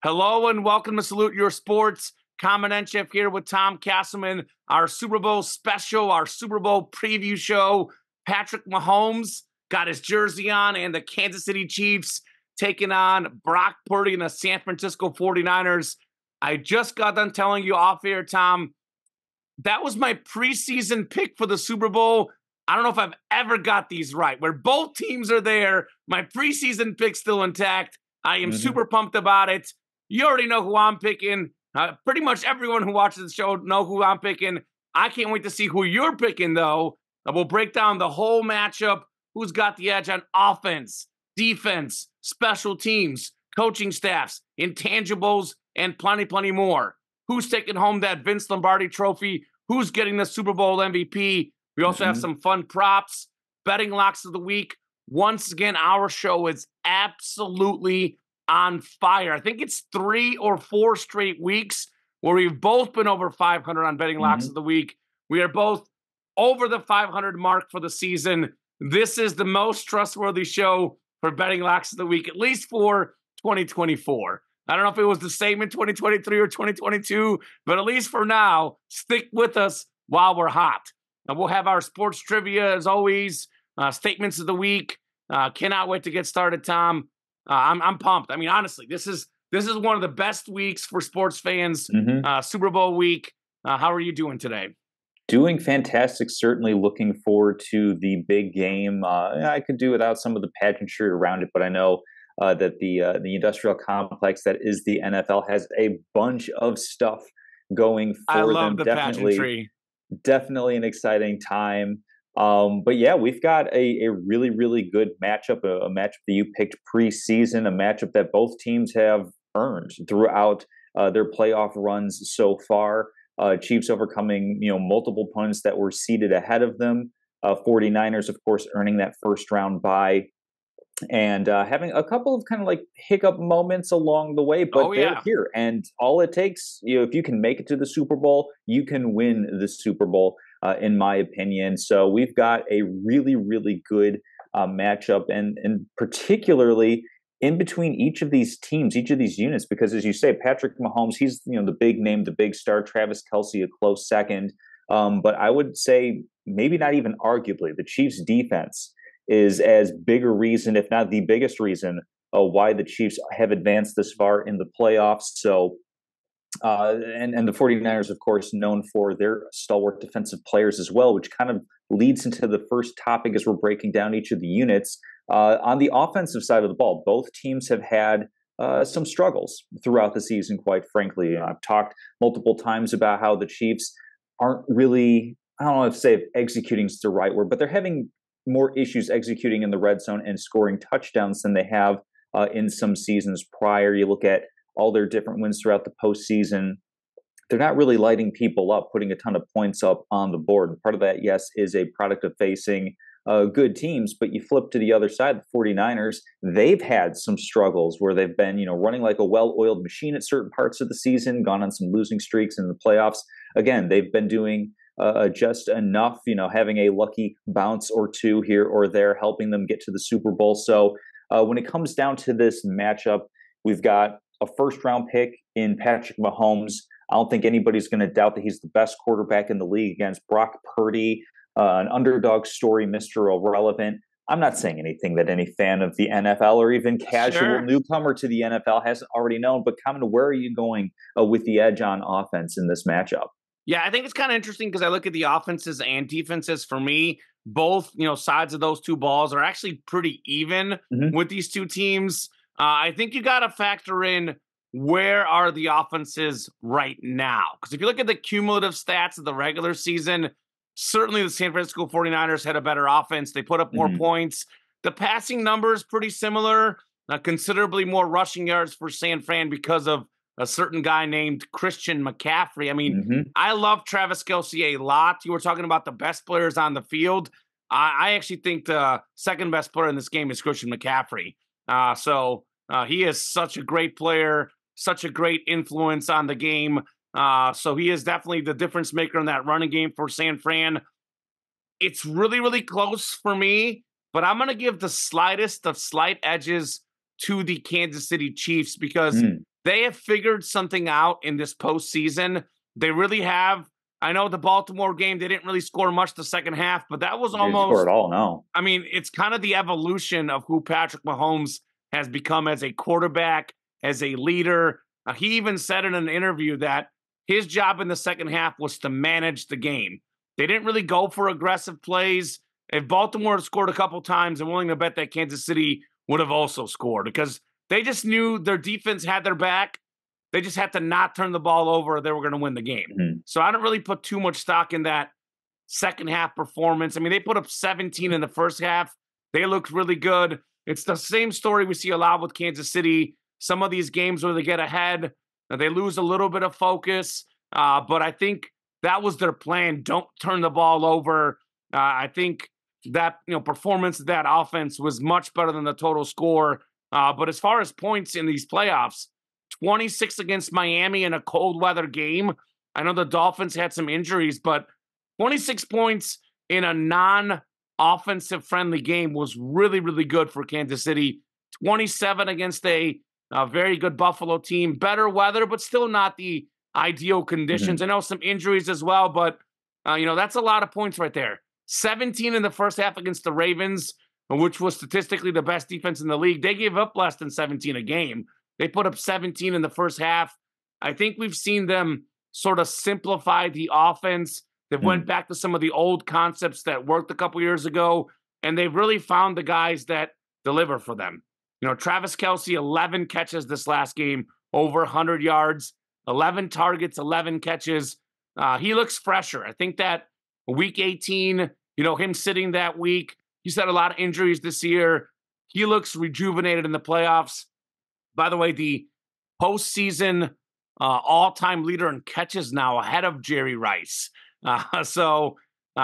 Hello and welcome to Salute Your Sports. Kamen Entchev here with Tom Casselman, our Super Bowl special, our Super Bowl preview show. Patrick Mahomes got his jersey on and the Kansas City Chiefs taking on Brock Purdy and the San Francisco 49ers. I just got done telling you off air, Tom, that was my preseason pick for the Super Bowl. I don't know if I've ever got these right, where both teams are there. My preseason pick's still intact. I am super pumped about it. You already know who I'm picking. Pretty much everyone who watches the show know who I'm picking. I can't wait to see who you're picking, though. We'll break down the whole matchup. Who's got the edge on offense, defense, special teams, coaching staffs, intangibles, and plenty more. Who's taking home that Vince Lombardi trophy? Who's getting the Super Bowl MVP? We also have some fun props, betting locks of the week. Once again, our show is absolutely on fire. I think it's 3 or 4 straight weeks where we've both been over 500 on betting locks of the week. We are both over the 500 mark for the season. This is the most trustworthy show for betting locks of the week, at least for 2024. I don't know if it was the same in 2023 or 2022, but at least for now, stick with us while we're hot. And we'll have our sports trivia as always, statements of the week. Cannot wait to get started, Tom. I'm pumped. I mean, honestly, this is one of the best weeks for sports fans. Super Bowl week. How are you doing today? Doing fantastic. Certainly looking forward to the big game. I could do without some of the pageantry around it, but I know that the industrial complex that is the NFL has a bunch of stuff going for I love them. the pageantry. Definitely an exciting time. But yeah, we've got a really good matchup, a matchup that you picked preseason, a matchup that both teams have earned throughout their playoff runs so far. Chiefs overcoming, multiple opponents that were seated ahead of them. 49ers, of course, earning that first round bye and having a couple of kind of like hiccup moments along the way, but they're here. And all it takes, if you can make it to the Super Bowl, you can win the Super Bowl, in my opinion. So we've got a really good matchup, and particularly in between each of these teams, each of these units, because as you say, Patrick Mahomes, he's the big name, the big star. Travis Kelce, a close second. But I would say maybe not even arguably, the Chiefs' defense is as big a reason, if not the biggest reason, why the Chiefs have advanced this far in the playoffs. So, and the 49ers, of course, known for their stalwart defensive players as well, which kind of leads into the first topic as we're breaking down each of the units. On the offensive side of the ball, both teams have had some struggles throughout the season, quite frankly. I've talked multiple times about how the Chiefs aren't really, I don't know if say executing is the right word, but they're having more issues executing in the red zone and scoring touchdowns than they have in some seasons prior. You look at all their different wins throughout the postseason. They're not really lighting people up, putting a ton of points up on the board. And part of that, yes, is a product of facing good teams. But you flip to the other side, the 49ers, they've had some struggles where they've been, running like a well-oiled machine at certain parts of the season, gone on some losing streaks in the playoffs. Again, they've been doing just enough, having a lucky bounce or two here or there, helping them get to the Super Bowl. So when it comes down to this matchup, we've got a first-round pick in Patrick Mahomes. I don't think anybody's going to doubt that he's the best quarterback in the league against Brock Purdy, an underdog story, Mr. Irrelevant. I'm not saying anything that any fan of the NFL or even casual newcomer to the NFL hasn't already known, but Kamen, where are you going with the edge on offense in this matchup? Yeah, I think it's kind of interesting because I look at the offenses and defenses. For me, both sides of those two balls are actually pretty even with these two teams. I think you got to factor in where are the offenses right now. Because if you look at the cumulative stats of the regular season, certainly the San Francisco 49ers had a better offense. They put up more points. The passing numbers pretty similar, considerably more rushing yards for San Fran because of a certain guy named Christian McCaffrey. I mean, I love Travis Kelce a lot. You were talking about the best players on the field. I actually think the second best player in this game is Christian McCaffrey. So he is such a great player, such a great influence on the game. So he is definitely the difference maker in that running game for San Fran. It's really close for me, but I'm going to give the slightest of slight edges to the Kansas City Chiefs because they have figured something out in this postseason. They really have. I know the Baltimore game, they didn't really score much the second half, but that was Didn't score almost, at all, no. I mean, it's kind of the evolution of who Patrick Mahomes has become as a quarterback, as a leader. He even said in an interview that his job in the second half was to manage the game. They didn't really go for aggressive plays. If Baltimore had scored a couple times, I'm willing to bet that Kansas City would have also scored because they just knew their defense had their back. They just had to not turn the ball over or they were going to win the game. Mm-hmm. So I don't really put too much stock in that second half performance. I mean, they put up 17 in the first half. They looked really good. It's the same story we see a lot with Kansas City. Some of these games where they get ahead, they lose a little bit of focus. But I think that was their plan. Don't turn the ball over. I think that performance of that offense was much better than the total score. But as far as points in these playoffs, 26 against Miami in a cold weather game. I know the Dolphins had some injuries, but 26 points in a non-offensive friendly game was really, really good for Kansas City. 27 against a very good Buffalo team. Better weather, but still not the ideal conditions. I know some injuries as well, but that's a lot of points right there. 17 in the first half against the Ravens, which was statistically the best defense in the league. They gave up less than 17 a game. They put up 17 in the first half. I think we've seen them sort of simplify the offense. They've went back to some of the old concepts that worked a couple years ago, and they've really found the guys that deliver for them. Travis Kelce, 11 catches this last game, over 100 yards, 11 targets, 11 catches. He looks fresher. I think that week 18, him sitting that week, he's had a lot of injuries this year. He looks rejuvenated in the playoffs. By the way, the postseason all-time leader in catches now ahead of Jerry Rice. So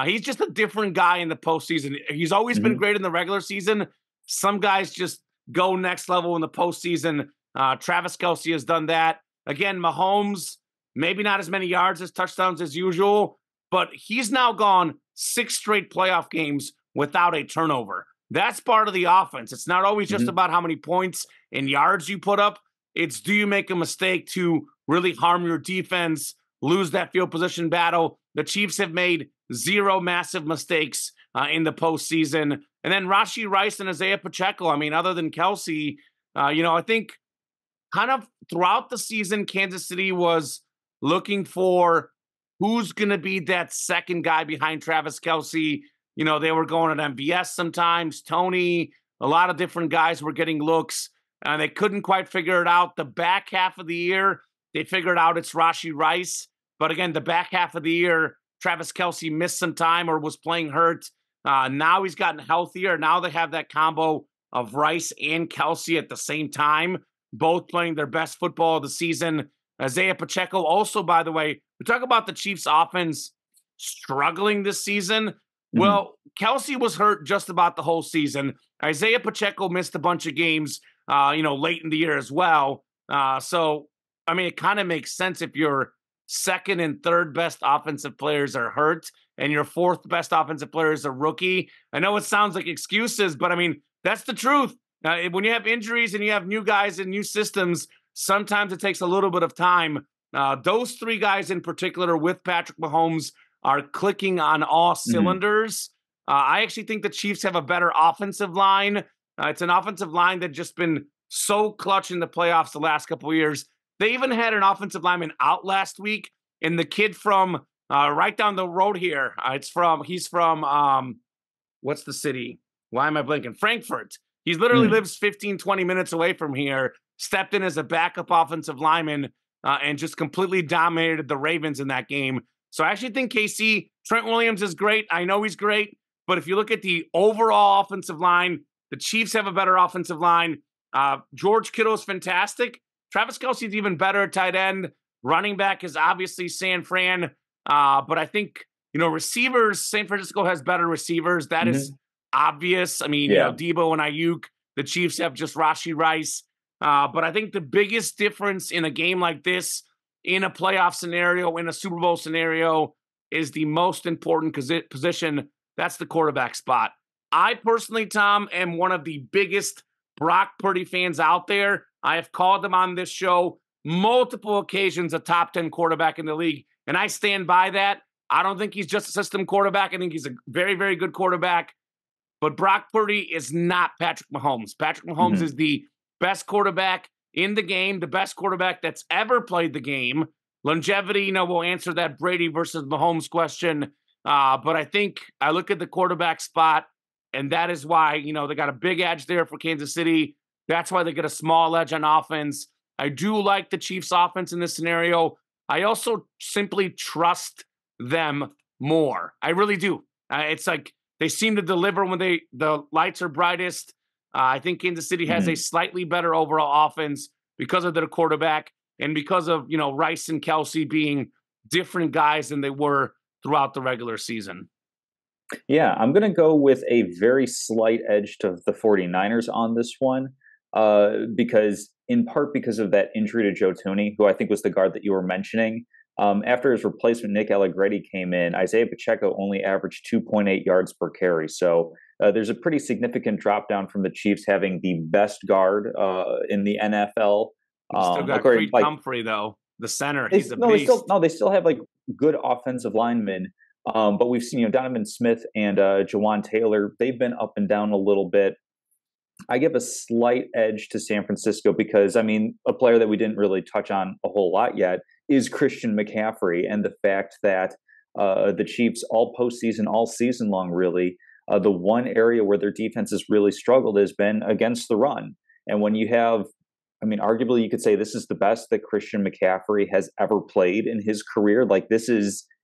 he's just a different guy in the postseason. He's always been great in the regular season. Some guys just go next level in the postseason. Travis Kelce has done that. Again, Mahomes, maybe not as many yards as touchdowns as usual, but he's now gone 6 straight playoff games without a turnover. That's part of the offense. It's not always just about how many points and yards you put up. It's do you make a mistake to really harm your defense, lose that field position battle. The Chiefs have made 0 massive mistakes in the postseason. And then Rashee Rice and Isaiah Pacheco. I mean, other than Kelce, I think kind of throughout the season, Kansas City was looking for who's going to be that second guy behind Travis Kelce. They were going at MVS sometimes, Tony, a lot of different guys were getting looks, and they couldn't quite figure it out. The back half of the year, they figured out it's Rashee Rice. But again, the back half of the year, Travis Kelce missed some time or was playing hurt. Now he's gotten healthier. Now they have that combo of Rice and Kelce at the same time, both playing their best football of the season. Isaiah Pacheco also, by the way, we talk about the Chiefs offense struggling this season. Well, Kelce was hurt just about the whole season. Isaiah Pacheco missed a bunch of games, late in the year as well. So, I mean, it kind of makes sense if your second and third best offensive players are hurt and your fourth best offensive player is a rookie. I know it sounds like excuses, but I mean, that's the truth. When you have injuries and you have new guys and new systems, sometimes it takes a little bit of time. Those 3 guys in particular with Patrick Mahomes are clicking on all cylinders. I actually think the Chiefs have a better offensive line. It's an offensive line that's just been so clutch in the playoffs the last couple of years. They even had an offensive lineman out last week, and the kid from right down the road here, he's from, what's the city? Why am I blinking? Frankfurt. He literally lives 15, 20 minutes away from here, stepped in as a backup offensive lineman, and just completely dominated the Ravens in that game. So I actually think KC, Trent Williams is great. I know he's great. But if you look at the overall offensive line, the Chiefs have a better offensive line. George Kittle is fantastic. Travis Kelce is even better at tight end. Running back is obviously San Fran. But I think, receivers, San Francisco has better receivers. That is obvious. I mean, Debo and Ayuk, the Chiefs have just Rashee Rice. But I think the biggest difference in a game like this, in a playoff scenario, in a Super Bowl scenario, is the most important position. That's the quarterback spot. I personally, Tom, am one of the biggest Brock Purdy fans out there. I have called him on this show multiple occasions a top 10 quarterback in the league. And I stand by that. I don't think he's just a system quarterback. I think he's a very, very good quarterback. But Brock Purdy is not Patrick Mahomes. Patrick Mahomes is the best quarterback in the game, the best quarterback that's ever played the game. Longevity, we'll answer that Brady versus Mahomes question. But I think I look at the quarterback spot, and that is why, they got a big edge there for Kansas City. That's why they get a small edge on offense. I do like the Chiefs' offense in this scenario. I also simply trust them more. I really do. It's like they seem to deliver when the lights are brightest. I think Kansas City has a slightly better overall offense because of their quarterback and because of, Rice and Kelsey being different guys than they were throughout the regular season. Yeah, I'm going to go with a very slight edge to the 49ers on this one, in part because of that injury to Joe Thuney, who I think was the guard that you were mentioning. After his replacement, Nick Allegretti, came in, Isaiah Pacheco only averaged 2.8 yards per carry. So there's a pretty significant drop down from the Chiefs having the best guard in the NFL. You still got Creed Humphrey, though, the center. He's a beast. They still have good offensive linemen. But we've seen, Donovan Smith and Jawan Taylor, they've been up and down a little bit. I give a slight edge to San Francisco because, a player that we didn't really touch on a whole lot yet is Christian McCaffrey, and the fact that the Chiefs all postseason, all season long, really, the one area where their defense has really struggled has been against the run. And when you have, arguably you could say this is the best that Christian McCaffrey has ever played in his career.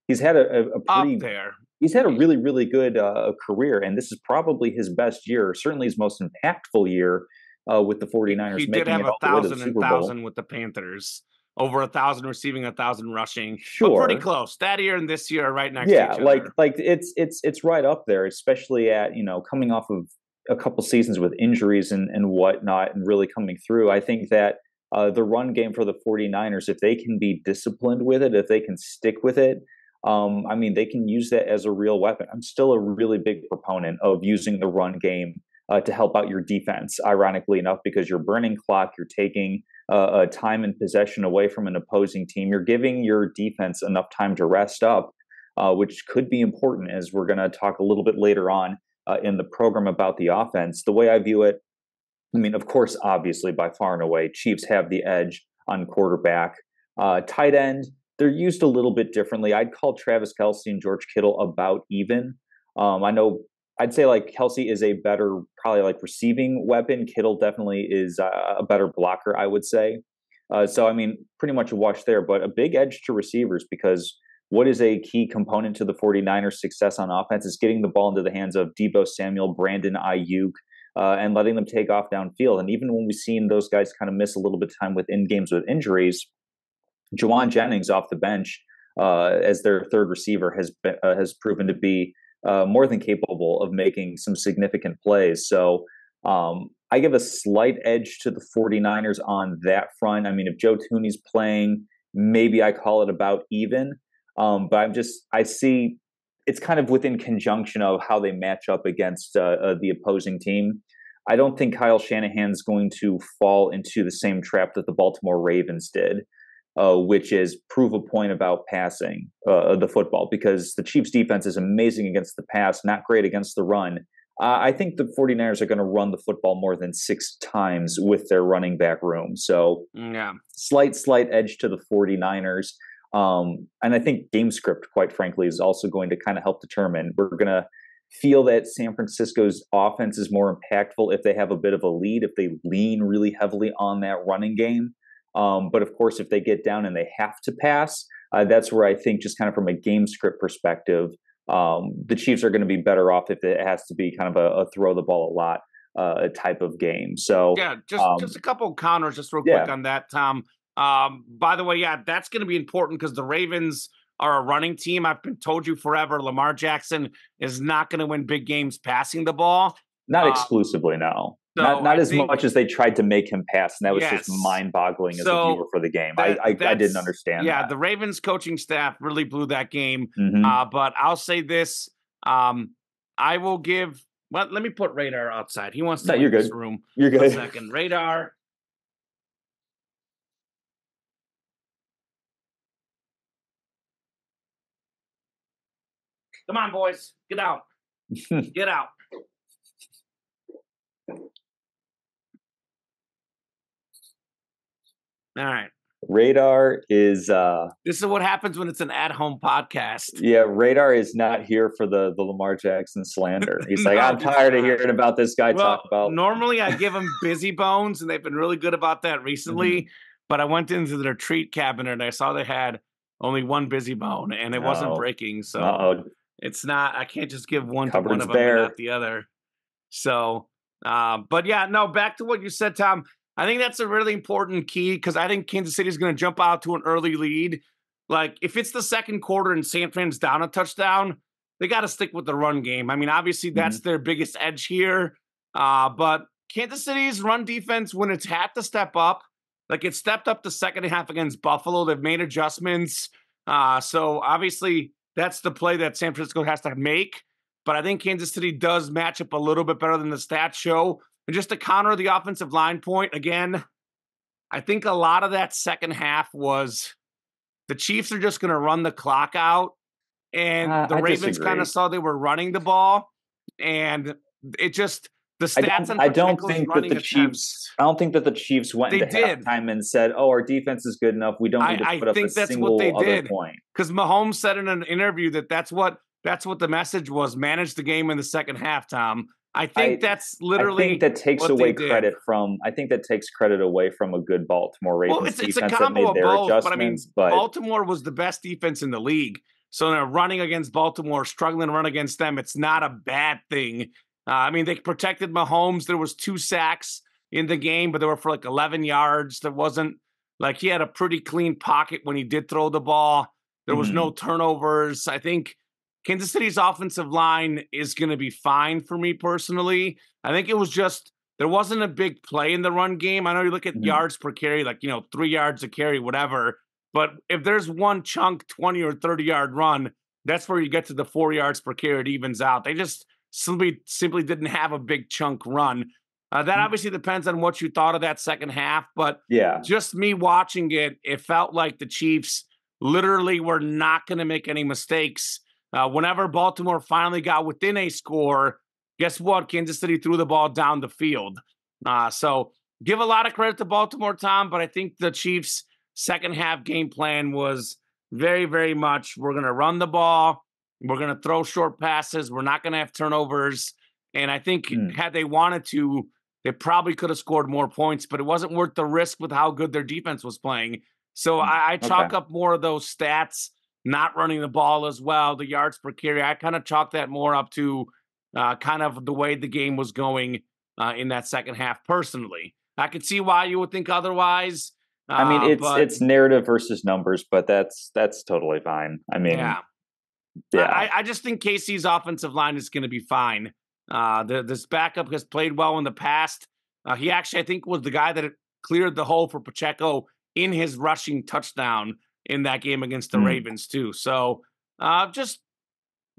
He's had a pretty, up there. He's had a really, really good career, and this is probably his best year, certainly his most impactful year with the 49ers. He did have 1,000 with the Panthers. Over 1,000 receiving, 1,000 rushing. Sure, but pretty close. That year and this year are right next to each other. It's right up there, especially at coming off of a couple seasons with injuries and whatnot, and really coming through. I think that the run game for the 49ers, if they can be disciplined with it, if they can stick with it, they can use that as a real weapon. I'm still a really big proponent of using the run game to help out your defense, ironically enough, because you're burning clock, you're taking time and possession away from an opposing team. You're giving your defense enough time to rest up, which could be important, as we're going to talk a little bit later on in the program about the offense. The way I view it, of course, obviously, by far and away, Chiefs have the edge on quarterback. Tight end, they're used a little bit differently. I'd call Travis Kelce and George Kittle about even. I'd say Kelce is a better probably receiving weapon. Kittle definitely is a better blocker, I would say. Pretty much a wash there, but a big edge to receivers, because what is a key component to the 49ers' success on offense is getting the ball into the hands of Deebo Samuel, Brandon Ayuk, and letting them take off downfield. And even when we've seen those guys kind of miss a little bit of time within games with injuries, Juwan Jennings off the bench as their third receiver has proven to be more than capable of making some significant plays. So I give a slight edge to the 49ers on that front. If Joe Thuney's playing, maybe I call it about even. But I see it's kind of within conjunction of how they match up against the opposing team. I don't think Kyle Shanahan's going to fall into the same trap that the Baltimore Ravens did, which is prove a point about passing the football, because the Chiefs' defense is amazing against the pass, not great against the run. I think the 49ers are going to run the football more than 6 times with their running back room. So slight edge to the 49ers. And I think game script, quite frankly, is also going to kind of help determine. We're going to feel that San Francisco's offense is more impactful if they have a bit of a lead, if they lean really heavily on that running game. But of course, if they get down and they have to pass, that's where I think, just kind of from a game script perspective, the Chiefs are going to be better off if it has to be kind of a throw the ball a lot type of game. So just a couple of counters, just real quick on that, Tom. By the way, that's going to be important because the Ravens are a running team. I've been told you forever, Lamar Jackson is not going to win big games passing the ball. Not exclusively, no. So not as much as they tried to make him pass, and that was just mind-boggling as a viewer for the game. I didn't understand that. Yeah, the Ravens coaching staff really blew that game. But I'll say this. I will give – well, let me put Radar outside. He wants to leave this room. You're good. 1 second. Radar. Come on, boys. Get out. Get out. All right. Radar is this is what happens when it's an at-home podcast. Yeah, Radar is not here for the Lamar Jackson slander. He's like, No, I'm tired of hearing about this guy talk about. Normally I give them busy bones, and they've been really good about that recently. But I went into the retreat cabinet and I saw they had only one busy bone, and it wasn't breaking. So it's not. I can't just give one to one of them and not the other. So, but yeah, no. Back to what you said, Tom. I think that's a really important key because I think Kansas City is going to jump out to an early lead. Like, if it's the second quarter and San Fran's down a touchdown, they got to stick with the run game. I mean, obviously, that's their biggest edge here. But Kansas City's run defense, when it's had to step up, like it stepped up the second half against Buffalo. They've made adjustments. So, obviously, that's the play that San Francisco has to make. But I think Kansas City does match up a little bit better than the stats show. And just to counter the offensive line point, again, I think a lot of that second half was the Chiefs are just going to run the clock out. And the Ravens kind of saw they were running the ball. And it just, the stats on I don't think that the Chiefs. I don't think that the Chiefs went into halftime and said, "Oh, our defense is good enough. We don't need to put up a single other point." Because Mahomes said in an interview that that's what the message was: manage the game in the second half. Tom, I think that's literally. I think that takes away credit from. I think that takes credit away from a good Baltimore Ravens defense that made their adjustments. But I mean, Baltimore was the best defense in the league. So they're running against Baltimore, struggling to run against them. It's not a bad thing. I mean, they protected Mahomes. There was 2 sacks in the game, but they were for like 11 yards. There wasn't like he had a pretty clean pocket when he did throw the ball. There was no turnovers. I think Kansas City's offensive line is going to be fine for me personally. I think it was just there wasn't a big play in the run game. I know you look at yards per carry, like, 3 yards a carry, whatever. But if there's one chunk, 20 or 30-yard run, that's where you get to the 4 yards per carry. It evens out. They just simply didn't have a big chunk run. That obviously depends on what you thought of that second half. But just me watching it, it felt like the Chiefs literally were not going to make any mistakes. Whenever Baltimore finally got within a score, guess what? Kansas City threw the ball down the field. So give a lot of credit to Baltimore, Tom, but I think the Chiefs' second half game plan was very, very much we're going to run the ball. We're going to throw short passes. We're not going to have turnovers. And I think had they wanted to, they probably could have scored more points, but it wasn't worth the risk with how good their defense was playing. So I chalk up more of those stats, not running the ball as well, the yards per carry. I kind of chalk that more up to kind of the way the game was going in that second half personally. I could see why you would think otherwise. I mean, it's narrative versus numbers, but that's totally fine. I mean, I just think KC's offensive line is going to be fine. This backup has played well in the past. He actually, I think, was the guy that cleared the hole for Pacheco in his rushing touchdown in that game against the Ravens too. So just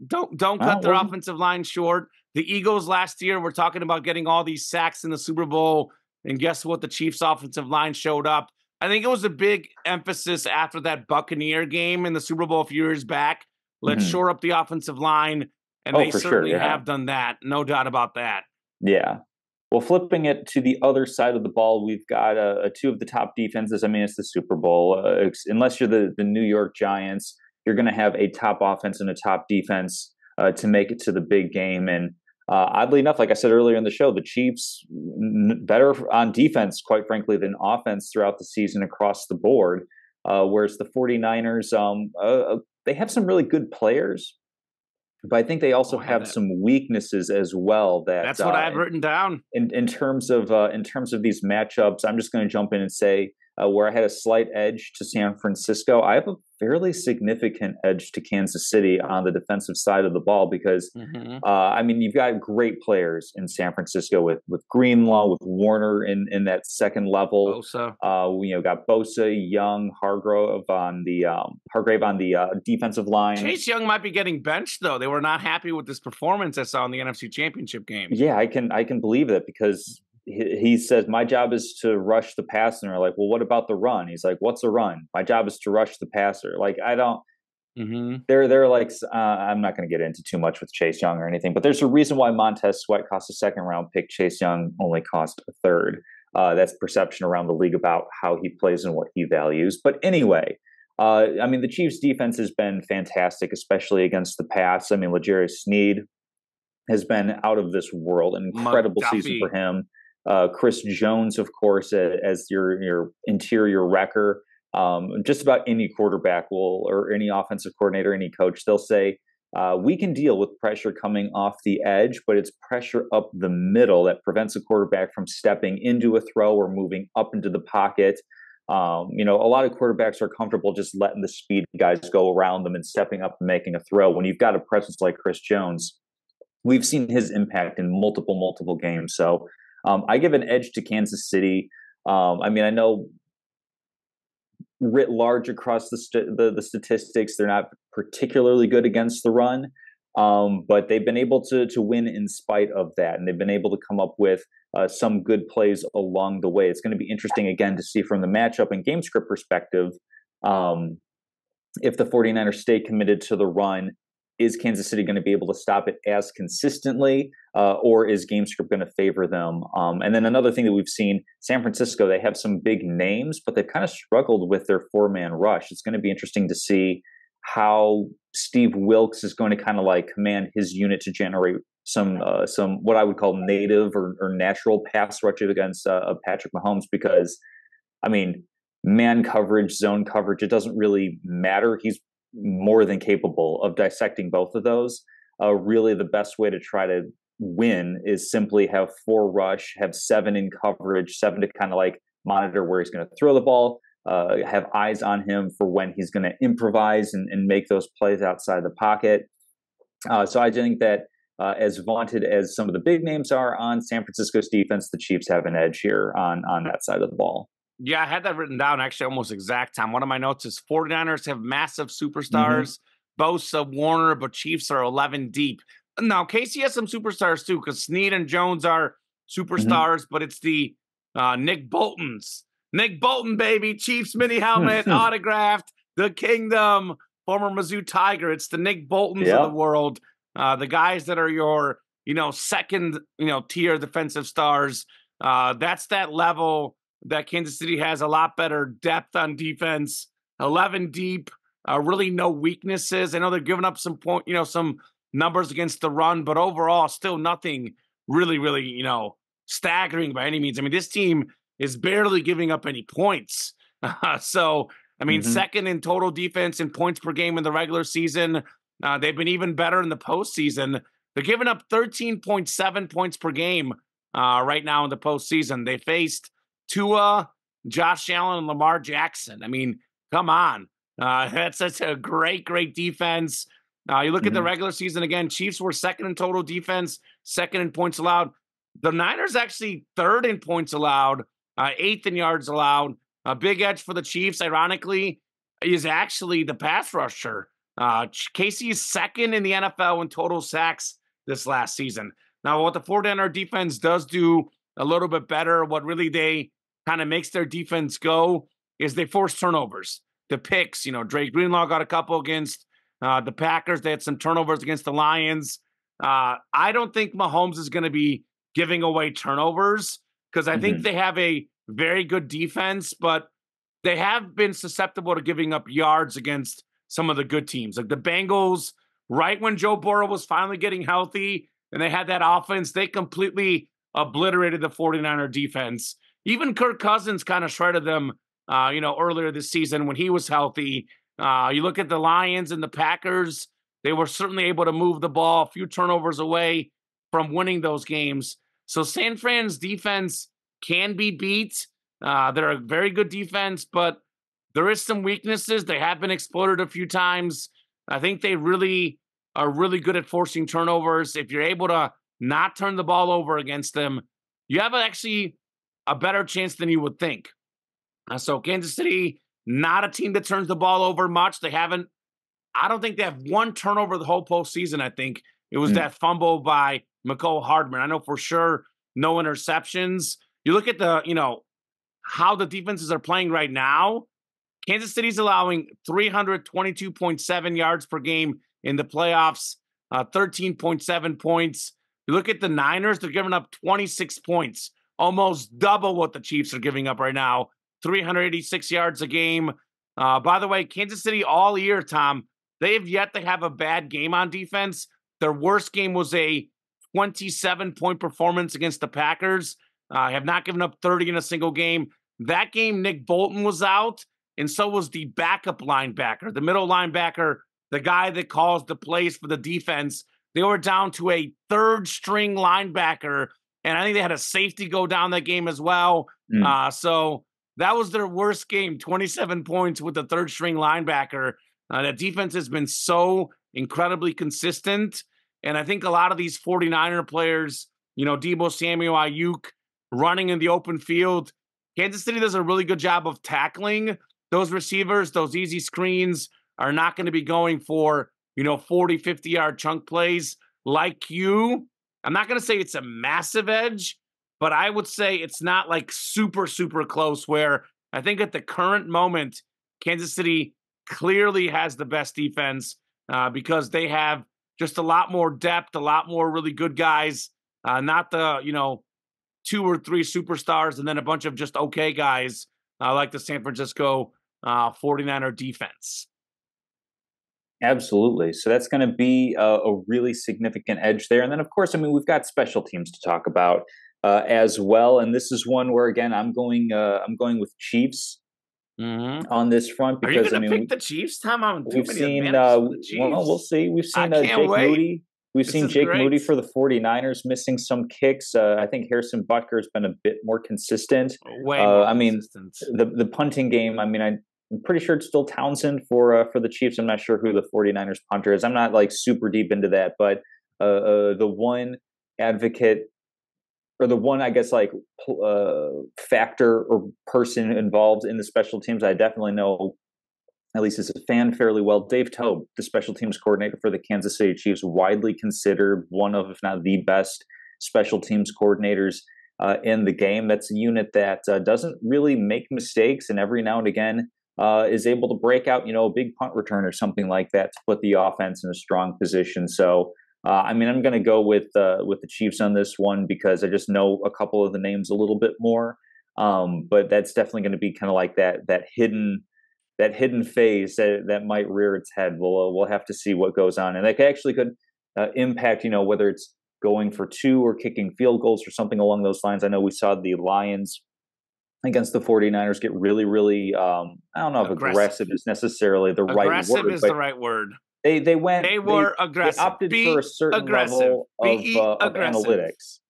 don't cut their offensive line short. The Eagles last year were talking about getting all these sacks in the Super Bowl, and guess what? The Chiefs' offensive line showed up. I think it was a big emphasis after that Buccaneer game in the Super Bowl a few years back. Let's shore up the offensive line, and they certainly have done that. No doubt about that. Yeah. Well, flipping it to the other side of the ball, we've got 2 of the top defenses. I mean, it's the Super Bowl. Unless you're the New York Giants, you're going to have a top offense and a top defense to make it to the big game. And oddly enough, like I said earlier in the show, the Chiefs better on defense, quite frankly, than offense throughout the season across the board. Whereas the 49ers, they have some really good players, but I think they also have some weaknesses as well. That's what I've written down. In terms of these matchups, I'm just going to jump in and say where I had a slight edge to San Francisco, I have a fairly significant edge to Kansas City on the defensive side of the ball because, I mean, you've got great players in San Francisco with Greenlaw, with Warner in that second level. Bosa. Got Bosa, Young, Hargrave on the defensive line. Chase Young might be getting benched though. They were not happy with this performance I saw in the NFC Championship game. Yeah, I can believe that because he says, my job is to rush the passer. And they're like, well, what about the run? He's like, what's a run? My job is to rush the passer. Like, Mm-hmm. They're like I'm not going to get into too much with Chase Young or anything, but there's a reason why Montez Sweat cost a second round pick. Chase Young only cost a third. That's perception around the league about how he plays and what he values. But anyway, I mean, the Chiefs' defense has been fantastic, especially against the pass. I mean, L'Jarius Sneed has been out of this world, an incredible season for him. Chris Jones, of course, as your interior wrecker. Just about any quarterback will, or any offensive coordinator, any coach, they'll say, we can deal with pressure coming off the edge, but it's pressure up the middle that prevents a quarterback from stepping into a throw or moving up into the pocket. You know, a lot of quarterbacks are comfortable just letting the speed guys go around them and stepping up and making a throw. When you've got a presence like Chris Jones, we've seen his impact in multiple games. So I give an edge to Kansas City. I mean, I know writ large across the statistics, they're not particularly good against the run, but they've been able to win in spite of that, and they've been able to come up with some good plays along the way. It's going to be interesting again to see from the matchup and game script perspective if the 49ers stay committed to the run. Is Kansas City going to be able to stop it as consistently, or is game script going to favor them? And then another thing that we've seen, San Francisco, they have some big names, but they've kind of struggled with their four-man rush. It's going to be interesting to see how Steve Wilks is going to kind of like command his unit to generate some what I would call native or natural pass rush against Patrick Mahomes, because, I mean, man coverage, zone coverage, it doesn't really matter. He's more than capable of dissecting both of those. Really, the best way to try to win is simply have 4 rush, have 7 in coverage, 7 to kind of like monitor where he's going to throw the ball, have eyes on him for when he's going to improvise and make those plays outside the pocket. So I think that as vaunted as some of the big names are on San Francisco's defense, the Chiefs have an edge here on that side of the ball. Yeah, I had that written down actually almost exact time. One of my notes is 49ers have massive superstars, Bosa, Warner, but Chiefs are 11 deep. Now, Casey has some superstars too, because Snead and Jones are superstars, but it's the Nick Boltons. Nick Bolton, baby, Chiefs mini helmet, autographed, the Kingdom, former Mizzou Tiger. It's the Nick Boltons of the world, the guys that are your, second, tier defensive stars. That's that level that Kansas City has a lot better depth on defense, 11 deep, really no weaknesses. I know they're giving up some some numbers against the run, but overall still nothing really, staggering by any means. I mean, this team is barely giving up any points. So, I mean, second in total defense and points per game in the regular season. They've been even better in the postseason. They're giving up 13.7 points per game right now in the postseason. They faced Tua, Josh Allen, and Lamar Jackson. I mean, come on. That's such a great defense. You look at the regular season again, Chiefs were second in total defense, second in points allowed. The Niners actually third in points allowed, 8th in yards allowed. A big edge for the Chiefs, ironically, is actually the pass rusher. Casey is second in the NFL in total sacks this last season. Now, what the 49er defense does do a little bit better, what really they kind of makes their defense go, is they force turnovers. The picks, Drake Greenlaw got a couple against the Packers. They had some turnovers against the Lions. I don't think Mahomes is going to be giving away turnovers because I think they have a very good defense, but they have been susceptible to giving up yards against some of the good teams. Like the Bengals, right when Joe Burrow was finally getting healthy and they had that offense, they completely obliterated the 49er defense. Even Kirk Cousins kind of shredded them, earlier this season when he was healthy. You look at the Lions and the Packers, they were certainly able to move the ball a few turnovers away from winning those games. So San Fran's defense can be beat. They're a very good defense, but there is some weaknesses. They have been exploited a few times. I think they really are really good at forcing turnovers. If you're able to not turn the ball over against them, you have actually a better chance than you would think. So Kansas City, not a team that turns the ball over much. I don't think they have one turnover the whole postseason. I think it was that fumble by Mecole Hardman. I know for sure no interceptions. You look at how the defenses are playing right now. Kansas City's allowing 322.7 yards per game in the playoffs, 13.7 points. You look at the Niners, they're giving up 26 points, almost double what the Chiefs are giving up right now, 386 yards a game. By the way, Kansas City all year, Tom, they've yet to have a bad game on defense. Their worst game was a 27-point performance against the Packers. Have not given up 30 in a single game. That game, Nick Bolton was out, and so was the backup linebacker, the middle linebacker, the guy that calls the plays for the defense. They were down to a third-string linebacker, and I think they had a safety go down that game as well. So that was their worst game, 27 points with the third-string linebacker. That defense has been so incredibly consistent, and I think a lot of these 49er players, Deebo Samuel, Ayuk, running in the open field, Kansas City does a really good job of tackling those receivers. Those easy screens are not going to be going for, 40, 50-yard chunk plays like you. I'm not going to say it's a massive edge, but I would say it's not like super, super close, where I think at the current moment, Kansas City clearly has the best defense because they have just a lot more depth, a lot more really good guys, not the, 2 or 3 superstars and then a bunch of just okay guys like the San Francisco 49er defense. Absolutely. So that's going to be a really significant edge there. And then, of course, we've got special teams to talk about as well. And this is one where, again, I'm going with Chiefs on this front because are you going to pick the Chiefs, Tom? We've seen. Well, we'll see. We've seen Jake Moody. We've seen Jake Moody for the 49ers missing some kicks. I think Harrison Butker has been a bit more consistent. Way more consistent. The punting game, I'm pretty sure it's still Townsend for the Chiefs. I'm not sure who the 49ers punter is. I'm not like super deep into that, but the one advocate or the one, I guess, like factor or person involved in the special teams, I definitely know, at least as a fan, fairly well. Dave Tobe, the special teams coordinator for the Kansas City Chiefs, widely considered one of, if not the best special teams coordinators in the game. That's a unit that doesn't really make mistakes, and every now and again is able to break out, a big punt return or something like that to put the offense in a strong position. So, I'm going to go with the Chiefs on this one because I just know a couple of the names a little bit more. But that's definitely going to be kind of like that hidden phase that might rear its head. We'll have to see what goes on, and that actually could impact, whether it's going for 2 or kicking field goals or something along those lines. I know we saw the Lions against the 49ers get really, really, I don't know if aggressive is necessarily the right word. Aggressive is the right word. They were aggressive. They opted for a certain level of analytics.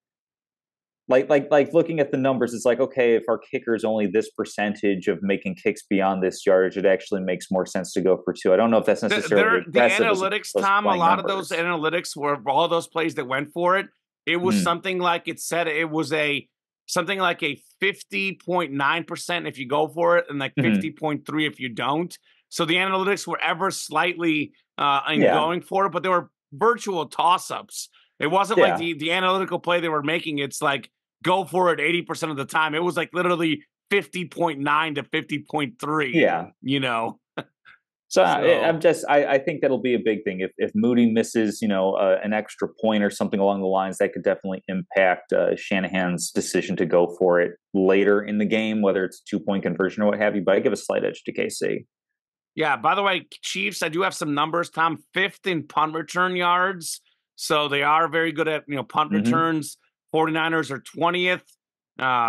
Like looking at the numbers, it's like, okay, if our kicker is only this percentage of making kicks beyond this yardage, it actually makes more sense to go for 2. I don't know if that's necessarily aggressive. The analytics, Tom, a lot of those analytics were all those plays that went for it. It was something like it said it was something like a 50.9% if you go for it and like 50.3 if you don't. So the analytics were ever slightly going for it, but they were virtual toss-ups. It wasn't like the analytical play they were making. It's like, go for it 80% of the time. It was like literally 50.9 to 50.3. Yeah. So I think that'll be a big thing. If Moody misses, an extra point or something along the lines, that could definitely impact Shanahan's decision to go for it later in the game, whether it's a 2-point conversion or what have you. But I give a slight edge to KC. Yeah. By the way, Chiefs, I do have some numbers, Tom. 5th in punt return yards. So they are very good at, punt returns. 49ers are 20th.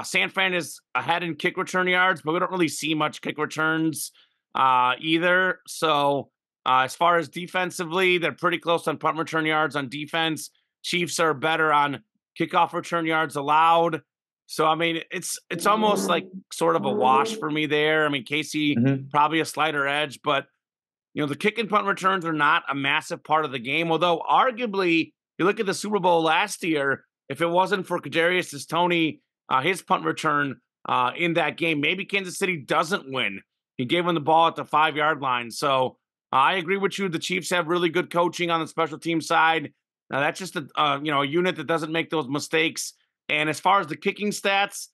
San Fran is ahead in kick return yards, but we don't really see much kick returns either. So as far as defensively, they're pretty close on punt return yards on defense. Chiefs are better on kickoff return yards allowed. So, it's almost like sort of a wash for me there. KC probably a slighter edge, but the kick and punt returns are not a massive part of the game. Although arguably, you look at the Super Bowl last year, if it wasn't for Kadarius Toney, his punt return in that game, maybe Kansas City doesn't win. He gave him the ball at the 5-yard line. So I agree with you. The Chiefs have really good coaching on the special team side. Now that's just a unit that doesn't make those mistakes. And as far as the kicking stats,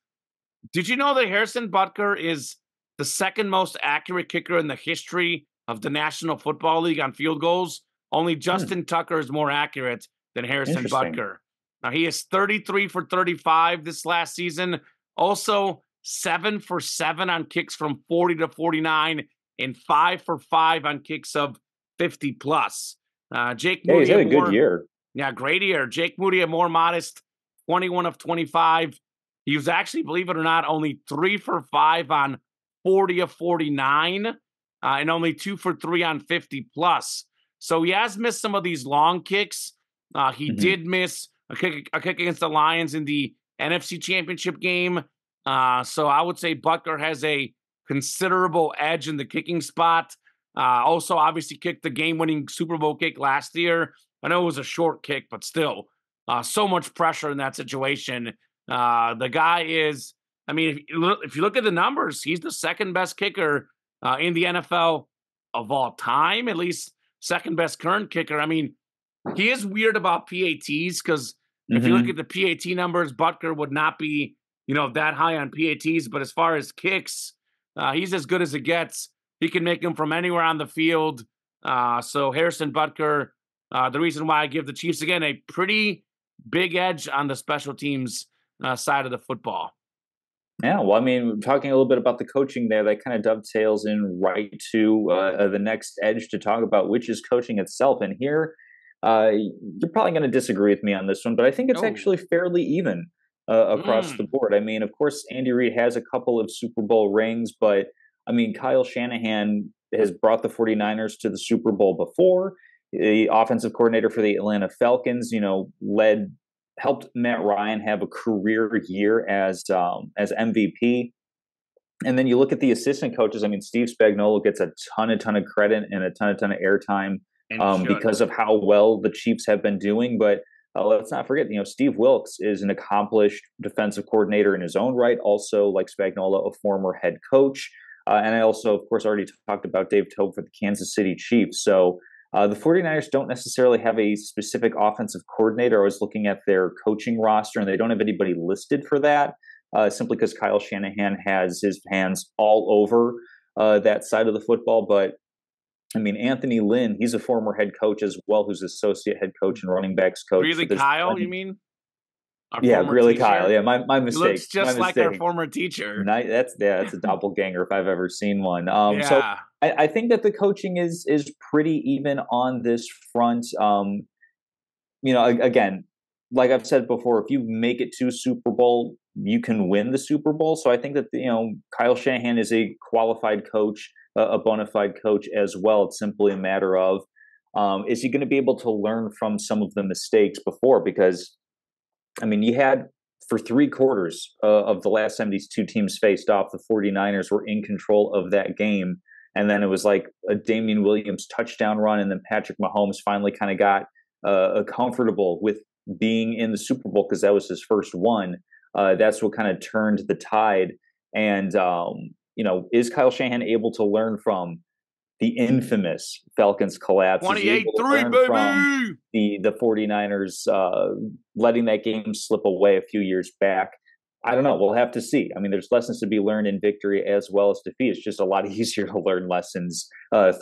did you know that Harrison Butker is the second most accurate kicker in the history of the National Football League on field goals. Only Hmm, Justin Tucker is more accurate than Harrison interesting. Butker. Now, he is 33 for 35 this last season. Also, 7 for 7 on kicks from 40 to 49 and 5 for 5 on kicks of 50 plus. Jake Yeah, he's Moody, had a good year. yeah, great year. Jake Moody, a more modest 21 of 25. He was actually, believe it or not, only 3 for 5 on 40 of 49 and only 2 for 3 on 50 plus. So he has missed some of these long kicks. He Hmm. did miss a kick against the Lions in the NFC Championship game. So I would say Butker has a considerable edge in the kicking spot. Also, obviously, kicked the game-winning Super Bowl kick last year. I know it was a short kick, but still, so much pressure in that situation. The guy is, I mean, if you look at the numbers, he's the second best kicker in the NFL of all time, at least second best current kicker. I mean, he is weird about PATs because if you look at Hmm. the PAT numbers, Butker would not be, that high on PATs. But as far as kicks, he's as good as it gets. He can make them from anywhere on the field. So Harrison Butker, the reason why I give the Chiefs again a pretty big edge on the special teams side of the football. Yeah, well, I mean, talking a little bit about the coaching there, that kind of dovetails in right to the next edge to talk about, which is coaching itself. And here, you're probably going to disagree with me on this one, but I think it's Oh, actually fairly even across the mm, board. I mean, of course, Andy Reid has a couple of Super Bowl rings, but I mean, Kyle Shanahan has brought the 49ers to the Super Bowl before. The offensive coordinator for the Atlanta Falcons, helped Matt Ryan have a career year as MVP. And then you look at the assistant coaches. I mean, Steve Spagnuolo gets a ton of credit and a ton of airtime and he should. because of how well the Chiefs have been doing. But let's not forget, Steve Wilkes is an accomplished defensive coordinator in his own right. Also, like Spagnuolo, a former head coach. And I also, of course, already talked about Dave Tobe for the Kansas City Chiefs. So the 49ers don't necessarily have a specific offensive coordinator. I was looking at their coaching roster, and they don't have anybody listed for that, simply because Kyle Shanahan has his hands all over that side of the football. But I mean, Anthony Lynn, he's a former head coach as well, who's associate head coach and running backs coach. So Really, there's Kyle, you plenty. mean? Our Yeah, former Greeley Kyle. teacher? Yeah, my He mistake. looks My just like our mistake. former teacher. That's a doppelganger if I've ever seen one. So Yeah. I think that the coaching is pretty even on this front. Again, like I've said before, if you make it to Super Bowl, you can win the Super Bowl. So I think that Kyle Shanahan is a qualified coach, a bona fide coach as well. It's simply a matter of is he going to be able to learn from some of the mistakes before? Because I mean, you had for 3 quarters of the last time these two teams faced off, the 49ers were in control of that game. And then it was like a Damian Williams touchdown run. And then Patrick Mahomes finally kind of got comfortable with being in the Super Bowl because that was his first one. That's what kind of turned the tide. And, is Kyle Shanahan able to learn from the infamous Falcons collapse? Is he able to 28-3, learn from baby. the 49ers letting that game slip away a few years back? I don't know. We'll have to see. I mean, there's lessons to be learned in victory as well as defeat. It's just a lot easier to learn lessons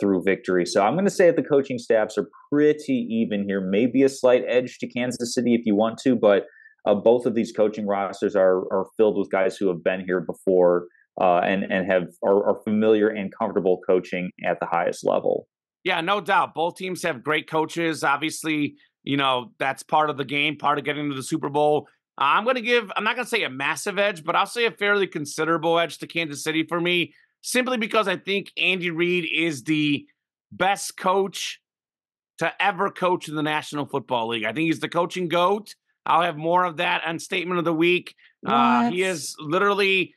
through victory. So I'm going to say that the coaching staffs are pretty even here. Maybe a slight edge to Kansas City if you want to, but both of these coaching rosters are filled with guys who have been here before and are familiar and comfortable coaching at the highest level. Yeah, no doubt. Both teams have great coaches. Obviously, that's part of the game, part of getting to the Super Bowl. I'm not going to say a massive edge, but I'll say a fairly considerable edge to Kansas City for me, simply because I think Andy Reid is the best coach to ever coach in the National Football League. I think he's the coaching GOAT. I'll have more of that on Statement of the Week. What? He is literally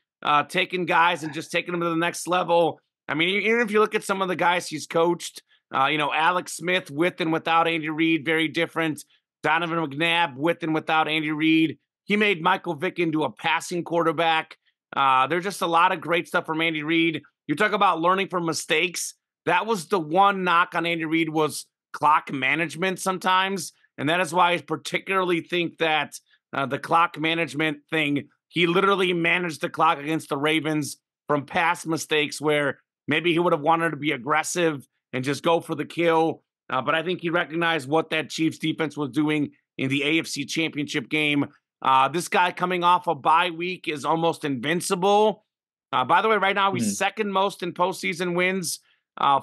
taking guys and just taking them to the next level. I mean, even if you look at some of the guys he's coached, Alex Smith with and without Andy Reid, very different. Donovan McNabb with and without Andy Reid. He made Michael Vick into a passing quarterback. There's just a lot of great stuff from Andy Reid. You talk about learning from mistakes. That was the one knock on Andy Reid was clock management sometimes. And that is why I particularly think that the clock management thing, he literally managed the clock against the Ravens from past mistakes where maybe he would have wanted to be aggressive and just go for the kill. But I think he recognized what that Chiefs defense was doing in the AFC Championship game. This guy coming off a bye week is almost invincible. By the way, right now he's second most in postseason wins,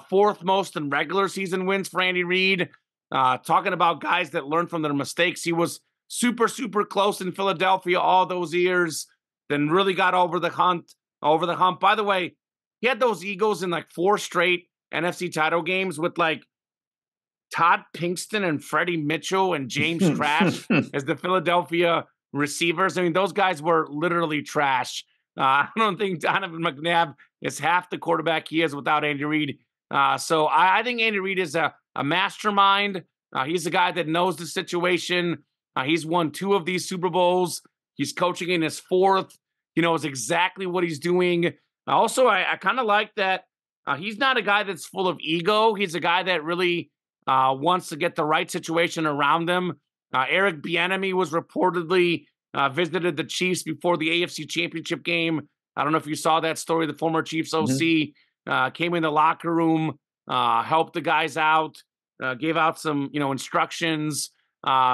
fourth most in regular season wins for Andy Reid. Talking about guys that learn from their mistakes. He was super, super close in Philadelphia all those years, then really got over the hump. By the way, he had those Eagles in like 4 straight NFC title games with like Todd Pinkston and Freddie Mitchell and James Trash as the Philadelphia receivers. I mean, those guys were literally trash. I don't think Donovan McNabb is half the quarterback he is without Andy Reid. So I think Andy Reid is a mastermind. He's a guy that knows the situation. He's won 2 of these Super Bowls. He's coaching in his 4th. He knows exactly what he's doing. Also, I kind of like that he's not a guy that's full of ego. He's a guy that really wants to get the right situation around him. Eric Bieniemy was reportedly visited the Chiefs before the AFC Championship game. I don't know if you saw that story. The former Chiefs OC came in the locker room, helped the guys out, gave out some instructions.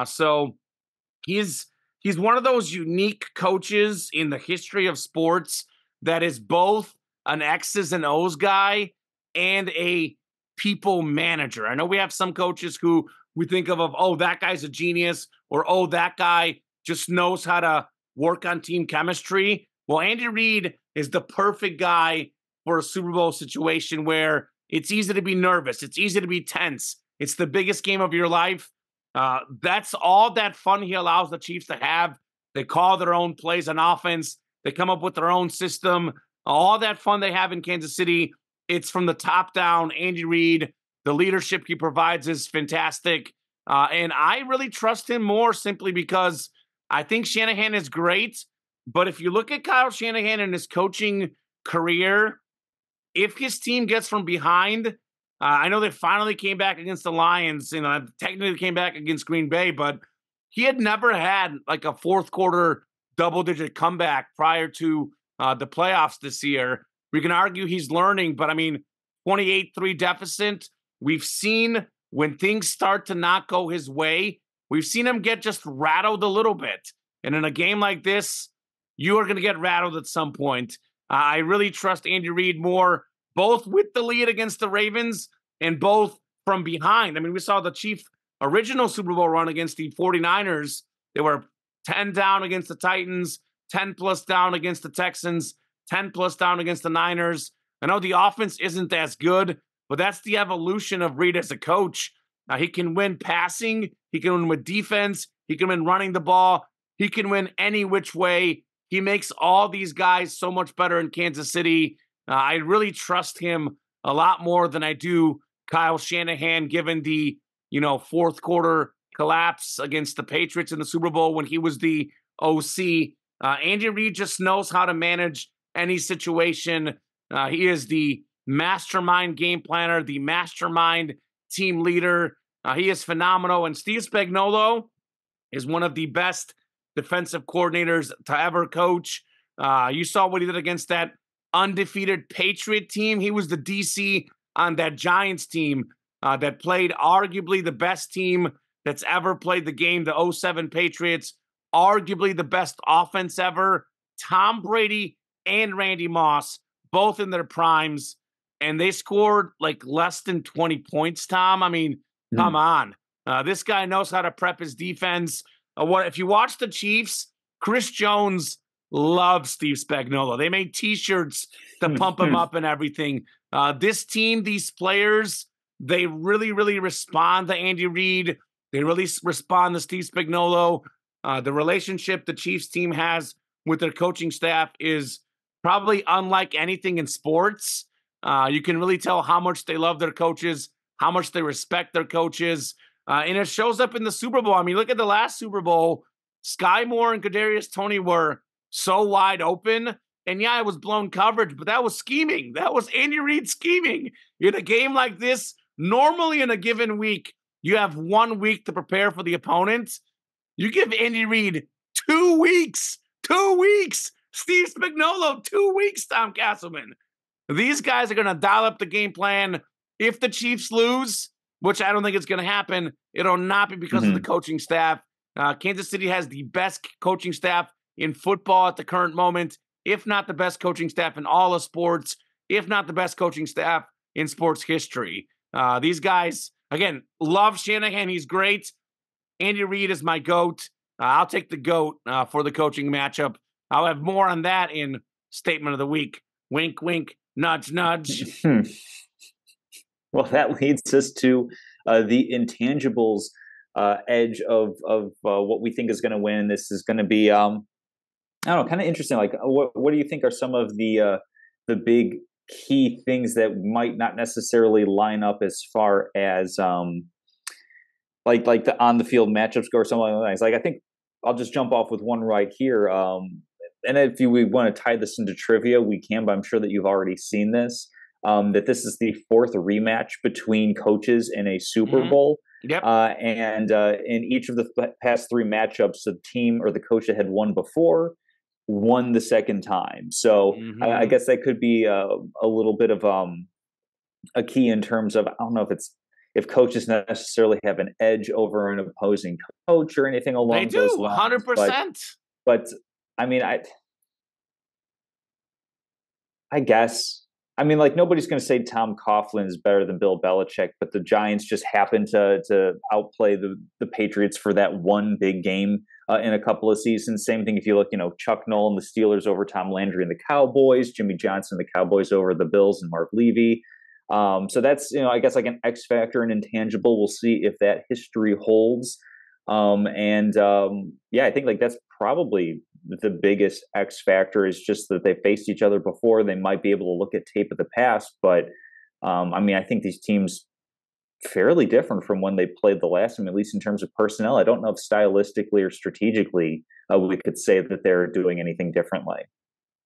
So he's one of those unique coaches in the history of sports that is both an X's and O's guy and a people manager. I know we have some coaches who we think of, oh, that guy's a genius, or, oh, that guy just knows how to work on team chemistry. Well, Andy Reid is the perfect guy for a Super Bowl situation where it's easy to be nervous. It's easy to be tense. It's the biggest game of your life. That's all that fun he allows the Chiefs to have. They call their own plays on offense. They come up with their own system. All that fun they have in Kansas City, it's from the top down. Andy Reid, the leadership he provides is fantastic. And I really trust him more simply because I think Shanahan is great. But if you look at Kyle Shanahan and his coaching career, if his team gets from behind, I know they finally came back against the Lions, technically came back against Green Bay, but he had never had like a 4th quarter double-digit comeback prior to the playoffs this year. We can argue he's learning, but I mean, 28-3 deficit. We've seen when things start to not go his way, we've seen him get just rattled a little bit. And in a game like this, you are going to get rattled at some point. I really trust Andy Reid more, both with the lead against the Ravens and both from behind. I mean, we saw the Chiefs' original Super Bowl run against the 49ers. They were 10 down against the Titans, 10 plus down against the Texans, 10 plus down against the Niners. I know the offense isn't as good, but that's the evolution of Reid as a coach. He can win passing. He can win with defense. He can win running the ball. He can win any which way. He makes all these guys so much better in Kansas City. I really trust him a lot more than I do Kyle Shanahan, given the 4th quarter collapse against the Patriots in the Super Bowl when he was the OC. Andy Reid just knows how to manage any situation. He is the mastermind game planner, the mastermind team leader. He is phenomenal. And Steve Spagnuolo is one of the best defensive coordinators to ever coach. You saw what he did against that undefeated Patriot team. He was the DC on that Giants team that played arguably the best team that's ever played the game, the 07 Patriots, arguably the best offense ever. Tom Brady and Randy Moss, both in their primes, and they scored like less than 20 points, Tom. I mean, come on. This guy knows how to prep his defense. If you watch the Chiefs, Chris Jones loves Steve Spagnuolo. They made T-shirts to pump him up and everything. This team, these players, they really, really respond to Andy Reid. They really respond to Steve Spagnuolo. The relationship the Chiefs team has with their coaching staff is probably unlike anything in sports. You can really tell how much they love their coaches, how much they respect their coaches. And it shows up in the Super Bowl. I mean, look at the last Super Bowl. Sky Moore and Kadarius Toney were so wide open. And yeah, it was blown coverage, but that was scheming. That was Andy Reid scheming. In a game like this, normally in a given week, you have 1 week to prepare for the opponent. You give Andy Reid 2 weeks Steve Spagnuolo, 2 weeks, Tom Casselman. These guys are going to dial up the game plan. If the Chiefs lose, which I don't think is going to happen, it'll not be because of the coaching staff. Kansas City has the best coaching staff in football at the current moment, if not the best coaching staff in all of sports, if not the best coaching staff in sports history. These guys, again, love Shanahan. He's great. Andy Reid is my GOAT. I'll take the GOAT for the coaching matchup. I'll have more on that in Statement of the Week. Wink, wink, nudge, nudge. Well, that leads us to the intangibles edge of what we think is going to win. This is going to be, I don't know, kind of interesting. Like, what do you think are some of the big key things that might not necessarily line up as far as like the on the field matchups go or something like that? Like, I think I'll just jump off with one right here. And if we want to tie this into trivia, we can, but I'm sure that you've already seen this. That this is the 4th rematch between coaches in a Super Bowl. Yep. And in each of the past 3 matchups, the team or the coach that had won before won the second time. So I guess that could be a little bit of a key in terms of, I don't know if coaches necessarily have an edge over an opposing coach or anything along those lines. They do, 100%. But I mean, I guess. I mean, like, nobody's going to say Tom Coughlin is better than Bill Belichick, but the Giants just happen to outplay the Patriots for that one big game in a couple of seasons. Same thing if you look, Chuck Noll and the Steelers over Tom Landry and the Cowboys, Jimmy Johnson and the Cowboys over the Bills and Mark Levy. So that's, I guess, like an X factor and intangible. We'll see if that history holds. Yeah, I think like that's probably the biggest X factor is just that they faced each other before. They might be able to look at tape of the past, but I mean, I think these teams fairly different from when they played the last time, at least in terms of personnel. I don't know if stylistically or strategically we could say that they're doing anything differently.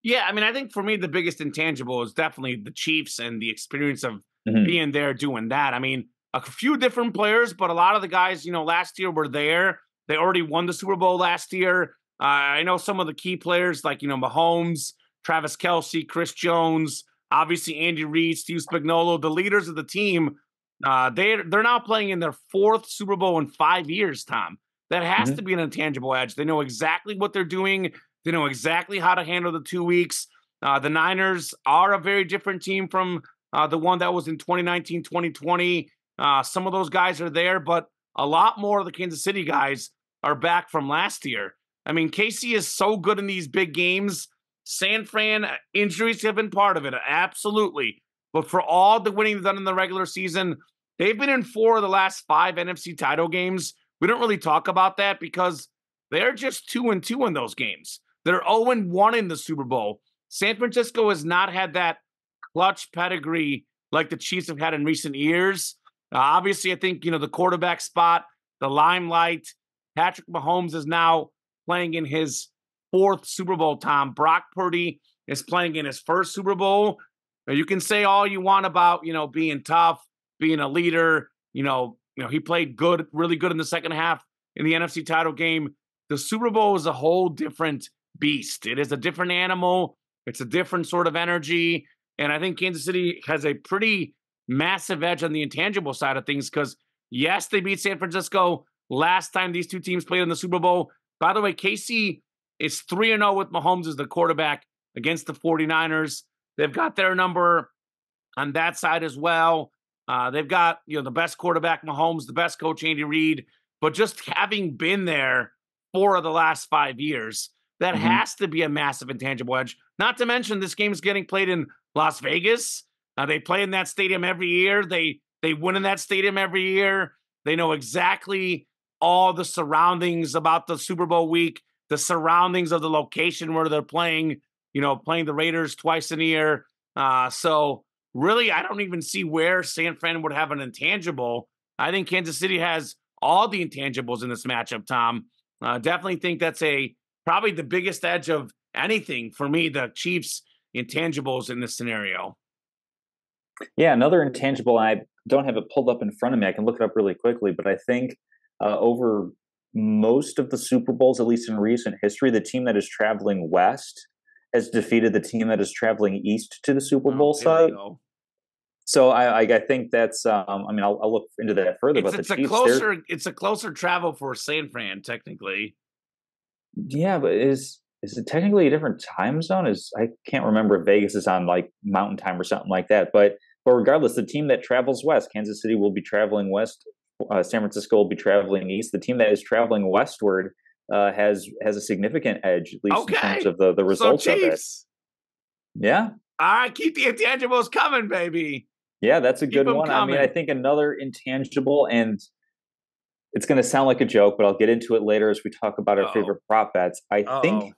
Yeah, I mean, I think for me, the biggest intangible is definitely the Chiefs and the experience of being there doing that. I mean, a few different players, but a lot of the guys, last year were there. They already won the Super Bowl last year. I know some of the key players like, Mahomes, Travis Kelce, Chris Jones, obviously Andy Reid, Steve Spagnuolo, the leaders of the team. They're now playing in their 4th Super Bowl in 5 years, Tom. That has to be an intangible edge. They know exactly what they're doing. They know exactly how to handle the 2 weeks. The Niners are a very different team from the one that was in 2019, 2020. Some of those guys are there, but a lot more of the Kansas City guys are back from last year. I mean, KC is so good in these big games. San Fran, injuries have been part of it, absolutely. But for all the winning they've done in the regular season, they've been in 4 of the last 5 NFC title games. We don't really talk about that because they're just 2-2 in those games. They're 0-1 in the Super Bowl. San Francisco has not had that clutch pedigree like the Chiefs have had in recent years. Obviously, I think, the quarterback spot, the limelight, Patrick Mahomes is now playing in his 4th Super Bowl, Tom. Brock Purdy is playing in his 1st Super Bowl. Now, you can say all you want about, being tough, being a leader. He played good, really good in the second half in the NFC title game. The Super Bowl is a whole different beast. It is a different animal. It's a different sort of energy. And I think Kansas City has a pretty massive edge on the intangible side of things because, yes, they beat San Francisco last time these two teams played in the Super Bowl. By the way, KC is 3-0 with Mahomes as the quarterback against the 49ers. They've got their number on that side as well. They've got, the best quarterback, Mahomes, the best coach, Andy Reid. But just having been there 4 of the last 5 years, that has to be a massive intangible edge. Not to mention this game is getting played in Las Vegas. They play in that stadium every year. They win in that stadium every year. They know exactly all the surroundings about the Super Bowl week, the surroundings of the location where they're playing, playing the Raiders twice a year. So really, I don't even see where San Fran would have an intangible. I think Kansas City has all the intangibles in this matchup, Tom. Definitely think that's probably the biggest edge of anything for me, the Chiefs' intangibles in this scenario. Yeah, another intangible, I don't have it pulled up in front of me. I can look it up really quickly, but I think over most of the Super Bowls, at least in recent history, the team that is traveling west has defeated the team that is traveling east to the Super Bowl Here we side. go. So I think that's I mean I'll look into that further. But the Chiefs, it's a closer travel for San Fran technically. yeah, but is it technically a different time zone? I can't remember if Vegas is on like Mountain Time or something like that. But regardless, the team that travels west, Kansas City will be traveling west. San Francisco will be traveling east. The team that is traveling westward has a significant edge, at least in terms of the results of it. Yeah. All right, keep the intangibles coming, baby. Yeah, that's a Keep good one. coming. I mean, I think another intangible, and it's going to sound like a joke, but I'll get into it later as we talk about our favorite prop bets. I think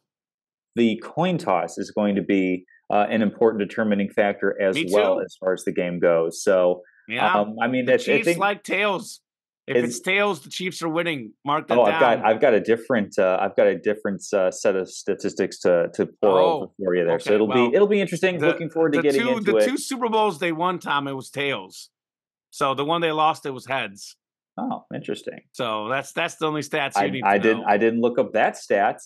the coin toss is going to be an important determining factor as well as far as the game goes. So, yeah, I mean, the Chiefs like tails. If it's tails, the Chiefs are winning. Mark that down. I've got a different set of statistics to pour over for you there. Okay, so it'll be interesting. Looking forward to getting into it. The two Super Bowls they won, Tom, it was tails. So the one they lost, it was heads. Oh, interesting. So that's the only stats you need to know. I didn't look up that stats.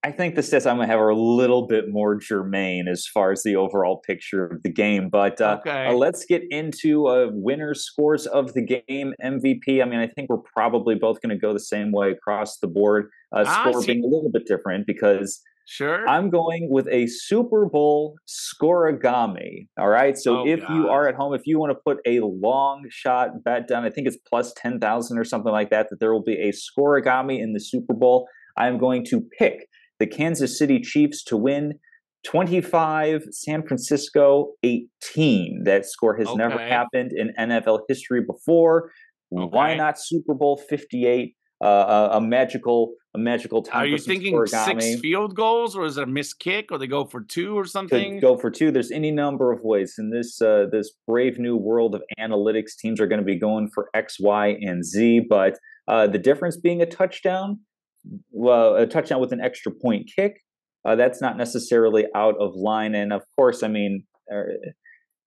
I think the stats I'm going to have are a little bit more germane as far as the overall picture of the game. But let's get into winner scores of the game, MVP. I mean, I think we're probably both going to go the same way across the board. Score being a little bit different because I'm going with a Super Bowl scoregami. All right. So if you are at home, if you want to put a long shot bet down, I think it's plus 10,000 or something like that there will be a scoregami in the Super Bowl. I'm going to pick the Kansas City Chiefs to win 25, San Francisco 18. That score has never happened in NFL history before. Why not Super Bowl 58? A magical time. Are you thinking 6 field goals, or is it a missed kick, or they go for 2 or something? Could go for 2. There's any number of ways in this brave new world of analytics. Teams are going to be going for X, Y, and Z, but the difference being a touchdown. Well, a touchdown with an extra point kick, that's not necessarily out of line. And of course, I mean,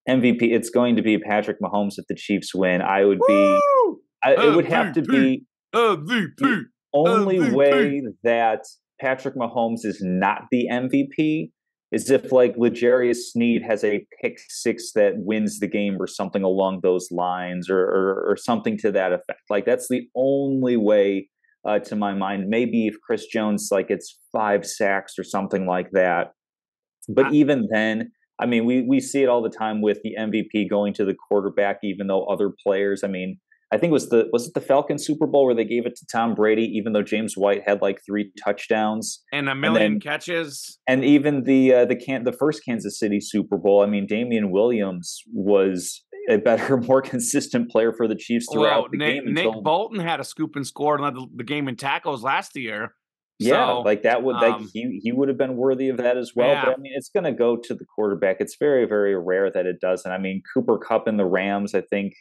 MVP, it's going to be Patrick Mahomes if the Chiefs win. It would have to be MVP. The only way that Patrick Mahomes is not the MVP is if like L'Jarius Sneed has a pick 6 that wins the game or something along those lines or something to that effect. Like that's the only way. To my mind, maybe if Chris Jones like it's 5 sacks or something like that. But even then, I mean, we see it all the time with the MVP going to the quarterback, even though other players. I mean, I think was it the Falcons Super Bowl where they gave it to Tom Brady, even though James White had like 3 touchdowns and a million catches, and even the first Kansas City Super Bowl. I mean, Damian Williams was a better, more consistent player for the Chiefs throughout the game. Nick Bolton had a scoop and score and led the game in tackles last year. Yeah, so, like that would he would have been worthy of that as well. Yeah. But I mean, it's going to go to the quarterback. It's very, very rare that it doesn't. I mean, Cooper Kupp and the Rams, I think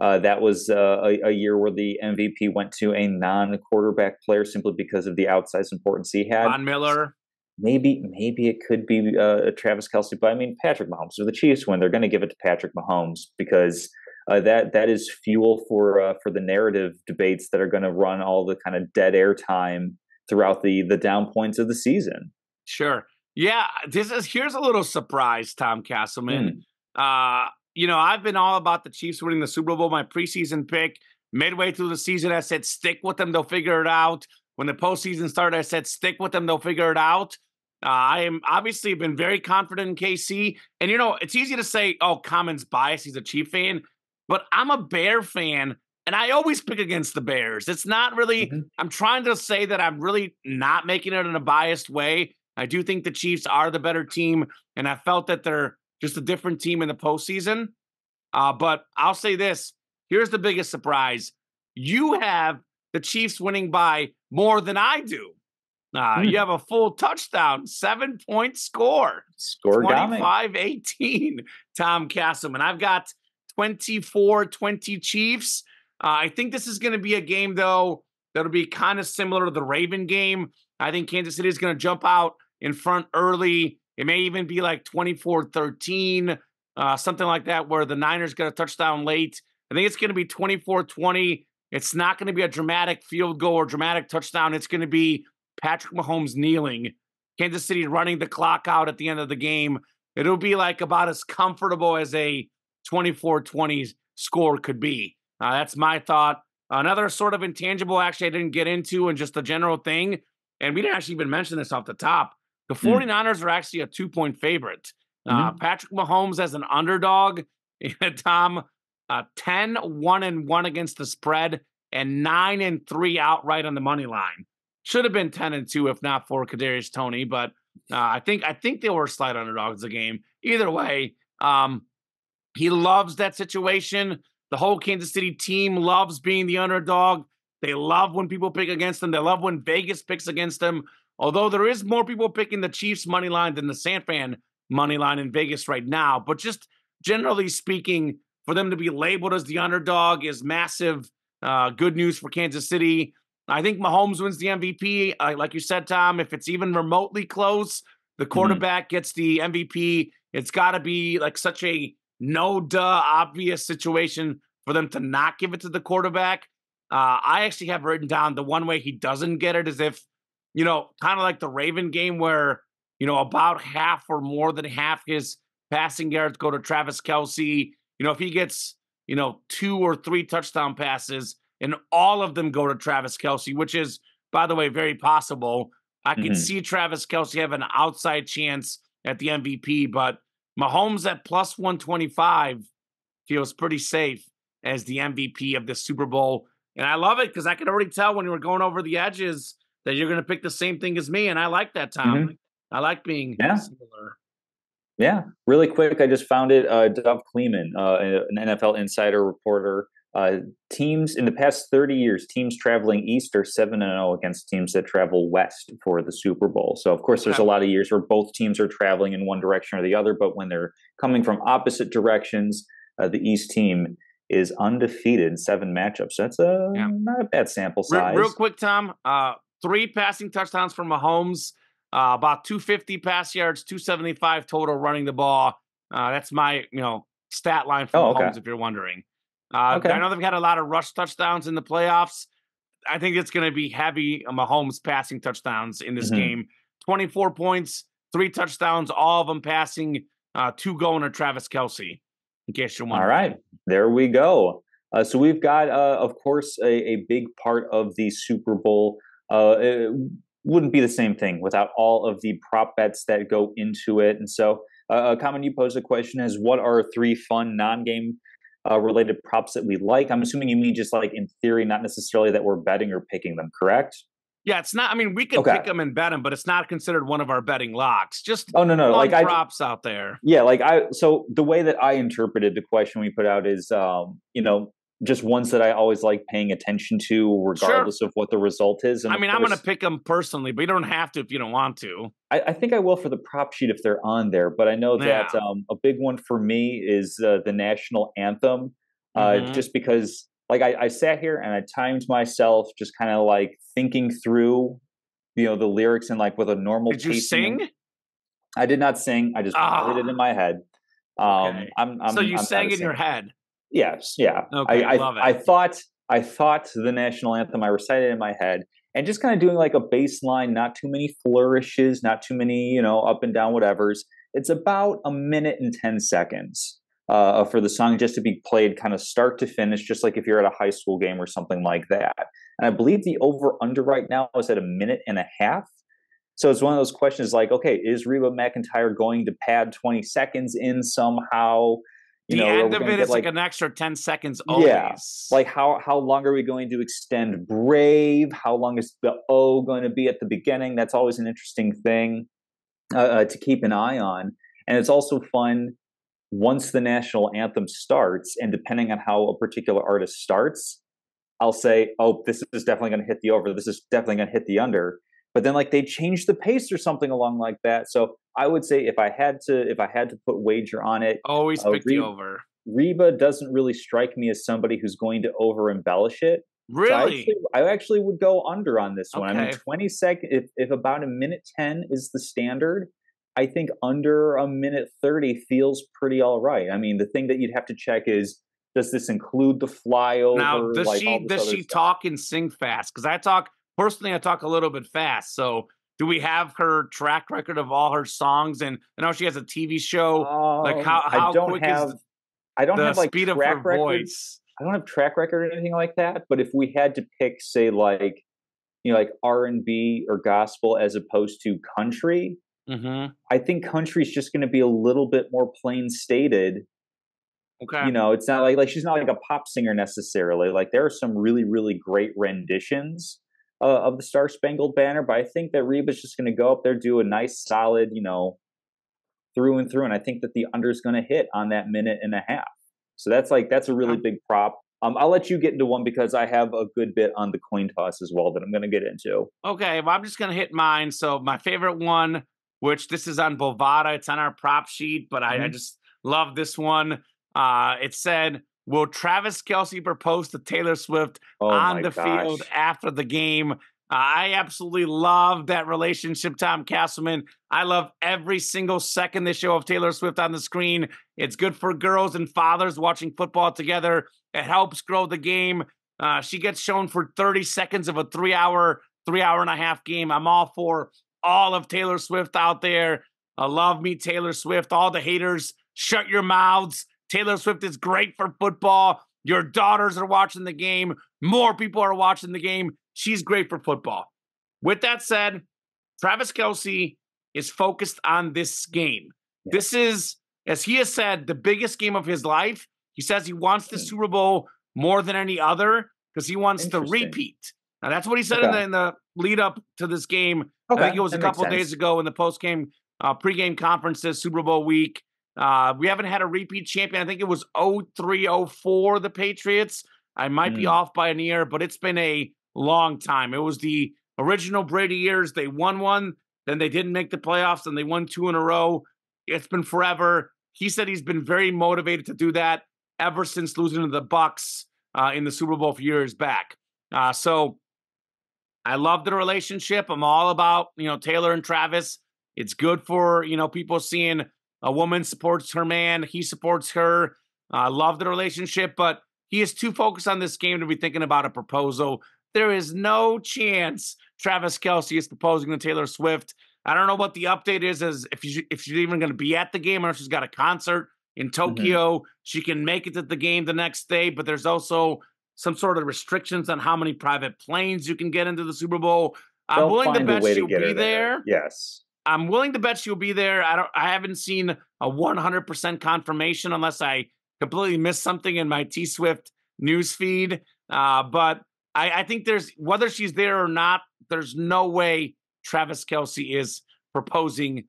that was a year where the MVP went to a non-quarterback player simply because of the outsized importance he had. Von Miller. Maybe it could be Travis Kelce, but I mean Patrick Mahomes. So the Chiefs win, they're going to give it to Patrick Mahomes because that is fuel for the narrative debates that are going to run all the kind of dead air time throughout the down points of the season. Sure, yeah. Here's a little surprise, Tom Casselman. I've been all about the Chiefs winning the Super Bowl. My preseason pick, midway through the season, I said stick with them; they'll figure it out. When the postseason started, I said stick with them; they'll figure it out. I am obviously been very confident in KC. And, it's easy to say, oh, Kamen's biased. He's a Chief fan. But I'm a Bear fan, and I always pick against the Bears. It's not really I'm trying to say that I'm really not making it in a biased way. I do think the Chiefs are the better team, and I felt that they're just a different team in the postseason. But I'll say this. Here's the biggest surprise. You have the Chiefs winning by more than I do. You have a full touchdown, 7-point score. 25-18, Tom Casselman. I've got 24-20 Chiefs. I think this is going to be a game, though, that'll be kind of similar to the Raven game. I think Kansas City is going to jump out in front early. It may even be like 24-13, something like that, where the Niners get a touchdown late. I think it's going to be 24-20. It's not going to be a dramatic field goal or dramatic touchdown. It's going to be Patrick Mahomes kneeling Kansas City running the clock out at the end of the game. It'll be like about as comfortable as a 24-20 score could be. That's my thought. Another sort of intangible, actually, I didn't get into, and just a general thing, and we didn't actually even mention this off the top. The 49ers are actually a 2-point favorite. Patrick Mahomes as an underdog, Tom, 10-1-1 against the spread, and 9-3 outright on the money line. Should have been 10-2 if not for Kadarius Toney, but I think they were slight underdogs the game. Either way, he loves that situation. The whole Kansas City team loves being the underdog. They love when people pick against them. They love when Vegas picks against them. Although there is more people picking the Chiefs money line than the San Fran money line in Vegas right now. But just generally speaking, for them to be labeled as the underdog is massive. Good news for Kansas City. I think Mahomes wins the MVP. Like you said, Tom, if it's even remotely close, the quarterback gets the MVP. It's got to be like such a no-duh obvious situation for them to not give it to the quarterback. I actually have written down the one way he doesn't get it is if, kind of like the Raven game where, about half or more than half his passing yards go to Travis Kelce. If he gets, 2 or 3 touchdown passes and all of them go to Travis Kelce, which is, by the way, very possible. I could see Travis Kelce have an outside chance at the MVP, but Mahomes at plus 125 feels pretty safe as the MVP of the Super Bowl. And I love it because I could already tell when you were going over the edges that you're going to pick the same thing as me. And I like that, Tom. I like being similar. Yeah. Really quick, I just found it. Dov Kleeman, an NFL insider reporter. Teams in the past 30 years, teams traveling east are 7-0 against teams that travel west for the Super Bowl. So, of course, there's a lot of years where both teams are traveling in one direction or the other. But when they're coming from opposite directions, the East team is undefeated in 7 matchups. So that's not a bad sample size. Real quick, Tom, 3 passing touchdowns for Mahomes, about 250 pass yards, 275 total running the ball. That's my, stat line for Mahomes, if you're wondering. I know they've had a lot of rush touchdowns in the playoffs. I think it's going to be heavy Mahomes passing touchdowns in this game. 24 points, 3 touchdowns, all of them passing, 2 going to Travis Kelce, in case you're wondering. All right, there we go. So we've got, of course, a big part of the Super Bowl. It wouldn't be the same thing without all of the prop bets that go into it. And so, Kamen, you posed a question as what are 3 fun non-game related props that we like? I'm assuming you mean just like in theory, not necessarily that we're betting or picking them, correct? Yeah, it's not. I mean, we can pick them and bet them, but it's not considered one of our betting locks. Just no, like props out there. Yeah, so the way that I interpreted the question we put out is, just ones that I always like paying attention to, regardless of what the result is. And I mean, I'm going to pick them personally, but you don't have to if you don't want to. I think I will for the prop sheet if they're on there. But I know that a big one for me is the national anthem, just because. Like I sat here and I timed myself just kind of like thinking through, the lyrics and like with a normal Did you sing? I did not sing. I just played it in my head. Okay. So you sang in your head? Yes. Yeah. Okay. Love it. I thought the national anthem. I recited it in my head and just kind of doing like a baseline, not too many flourishes, not too many, up and down whatevers. It's about 1 minute and 10 seconds. For the song just to be played kind of start to finish, just like if you're at a high school game or something like that. And I believe the over-under right now is at 1.5 minutes. So it's one of those questions like, okay, is Reba McEntire going to pad 20 seconds in somehow? The end of it is like an extra 10 seconds always. Yeah, like how long are we going to extend Brave? How long is the O going to be at the beginning? That's always an interesting thing to keep an eye on. And it's also fun once the national anthem starts, and depending on how a particular artist starts, I'll say, oh, this is definitely going to hit the over. This is definitely going to hit the under. But then like they change the pace or something along like that. So I would say if I had to put wager on it, always pick the over. Reba doesn't really strike me as somebody who's going to over embellish it. Really? So I actually would go under on this one. I mean, 20 seconds, if about 1.10 minutes is the standard, I think under 1.30 minutes feels pretty all right. I mean, the thing that you'd have to check is, does this include the flyover? Now, does she talk and sing fast? Because I talk a little bit fast. So Do we have her track record of all her songs? And I know she has a TV show. Like I how don't quick is have I don't the have like speed of track her record. voice? I don't have track record or anything like that. But if we had to pick, say, like like R&B or gospel as opposed to country, Mm-hmm. I think country is just going to be a little bit more plain stated. Okay. It's not like she's not like a pop singer necessarily. Like there are some really really great renditions of the Star Spangled Banner, but I think that Reba's just going to go up there, do a nice solid, through and through, and I think that the under is going to hit on that minute and a half. So that's a really big prop. I'll let you get into one because I have a good bit on the coin toss as well that I'm going to get into. Okay, well, I'm just going to hit mine. So my favorite one, which this is on Bovada, it's on our prop sheet, but I Mhm. just love this one. It said, will Travis Kelce propose to Taylor Swift Oh on my the field gosh. after the game? I absolutely love that relationship, Tom Casselman. I love every single second they show of Taylor Swift on the screen. It's good for girls and fathers watching football together. It helps grow the game. She gets shown for 30 seconds of a 3 hour and a half game. I'm all for all of Taylor Swift out there. Love me, Taylor Swift. All the haters, shut your mouths. Taylor Swift is great for football. Your daughters are watching the game. More people are watching the game. She's great for football. With that said, Travis Kelce is focused on this game. Yeah. This is, as he has said, the biggest game of his life. He says he wants the Super Bowl more than any other because he wants to repeat. Now, that's what he said in the lead up to this game. I think it was a couple of days ago in the post-game, pregame conferences, Super Bowl week. We haven't had a repeat champion. I think it was 03-04, the Patriots. I might be off by an year, but it's been a long time. It was the original Brady years. They won one, then they didn't make the playoffs, and they won 2 in a row. It's been forever. He said he's been very motivated to do that ever since losing to the Bucks in the Super Bowl a few years back. So I love the relationship. I'm all about, Taylor and Travis. It's good for, people seeing a woman supports her man. He supports her. I love the relationship, but he is too focused on this game to be thinking about a proposal. There is no chance Travis Kelce is proposing to Taylor Swift. I don't know what the update is as if she's even going to be at the game or if she's got a concert in Tokyo. She can make it to the game the next day, but there's also some sort of restrictions on how many private planes you can get into the Super Bowl. I'm willing to bet she'll be there. Yes. I'm willing to bet she'll be there. I haven't seen a 100% confirmation unless I completely missed something in my T-Swift news feed. But I think whether she's there or not, there's no way Travis Kelce is proposing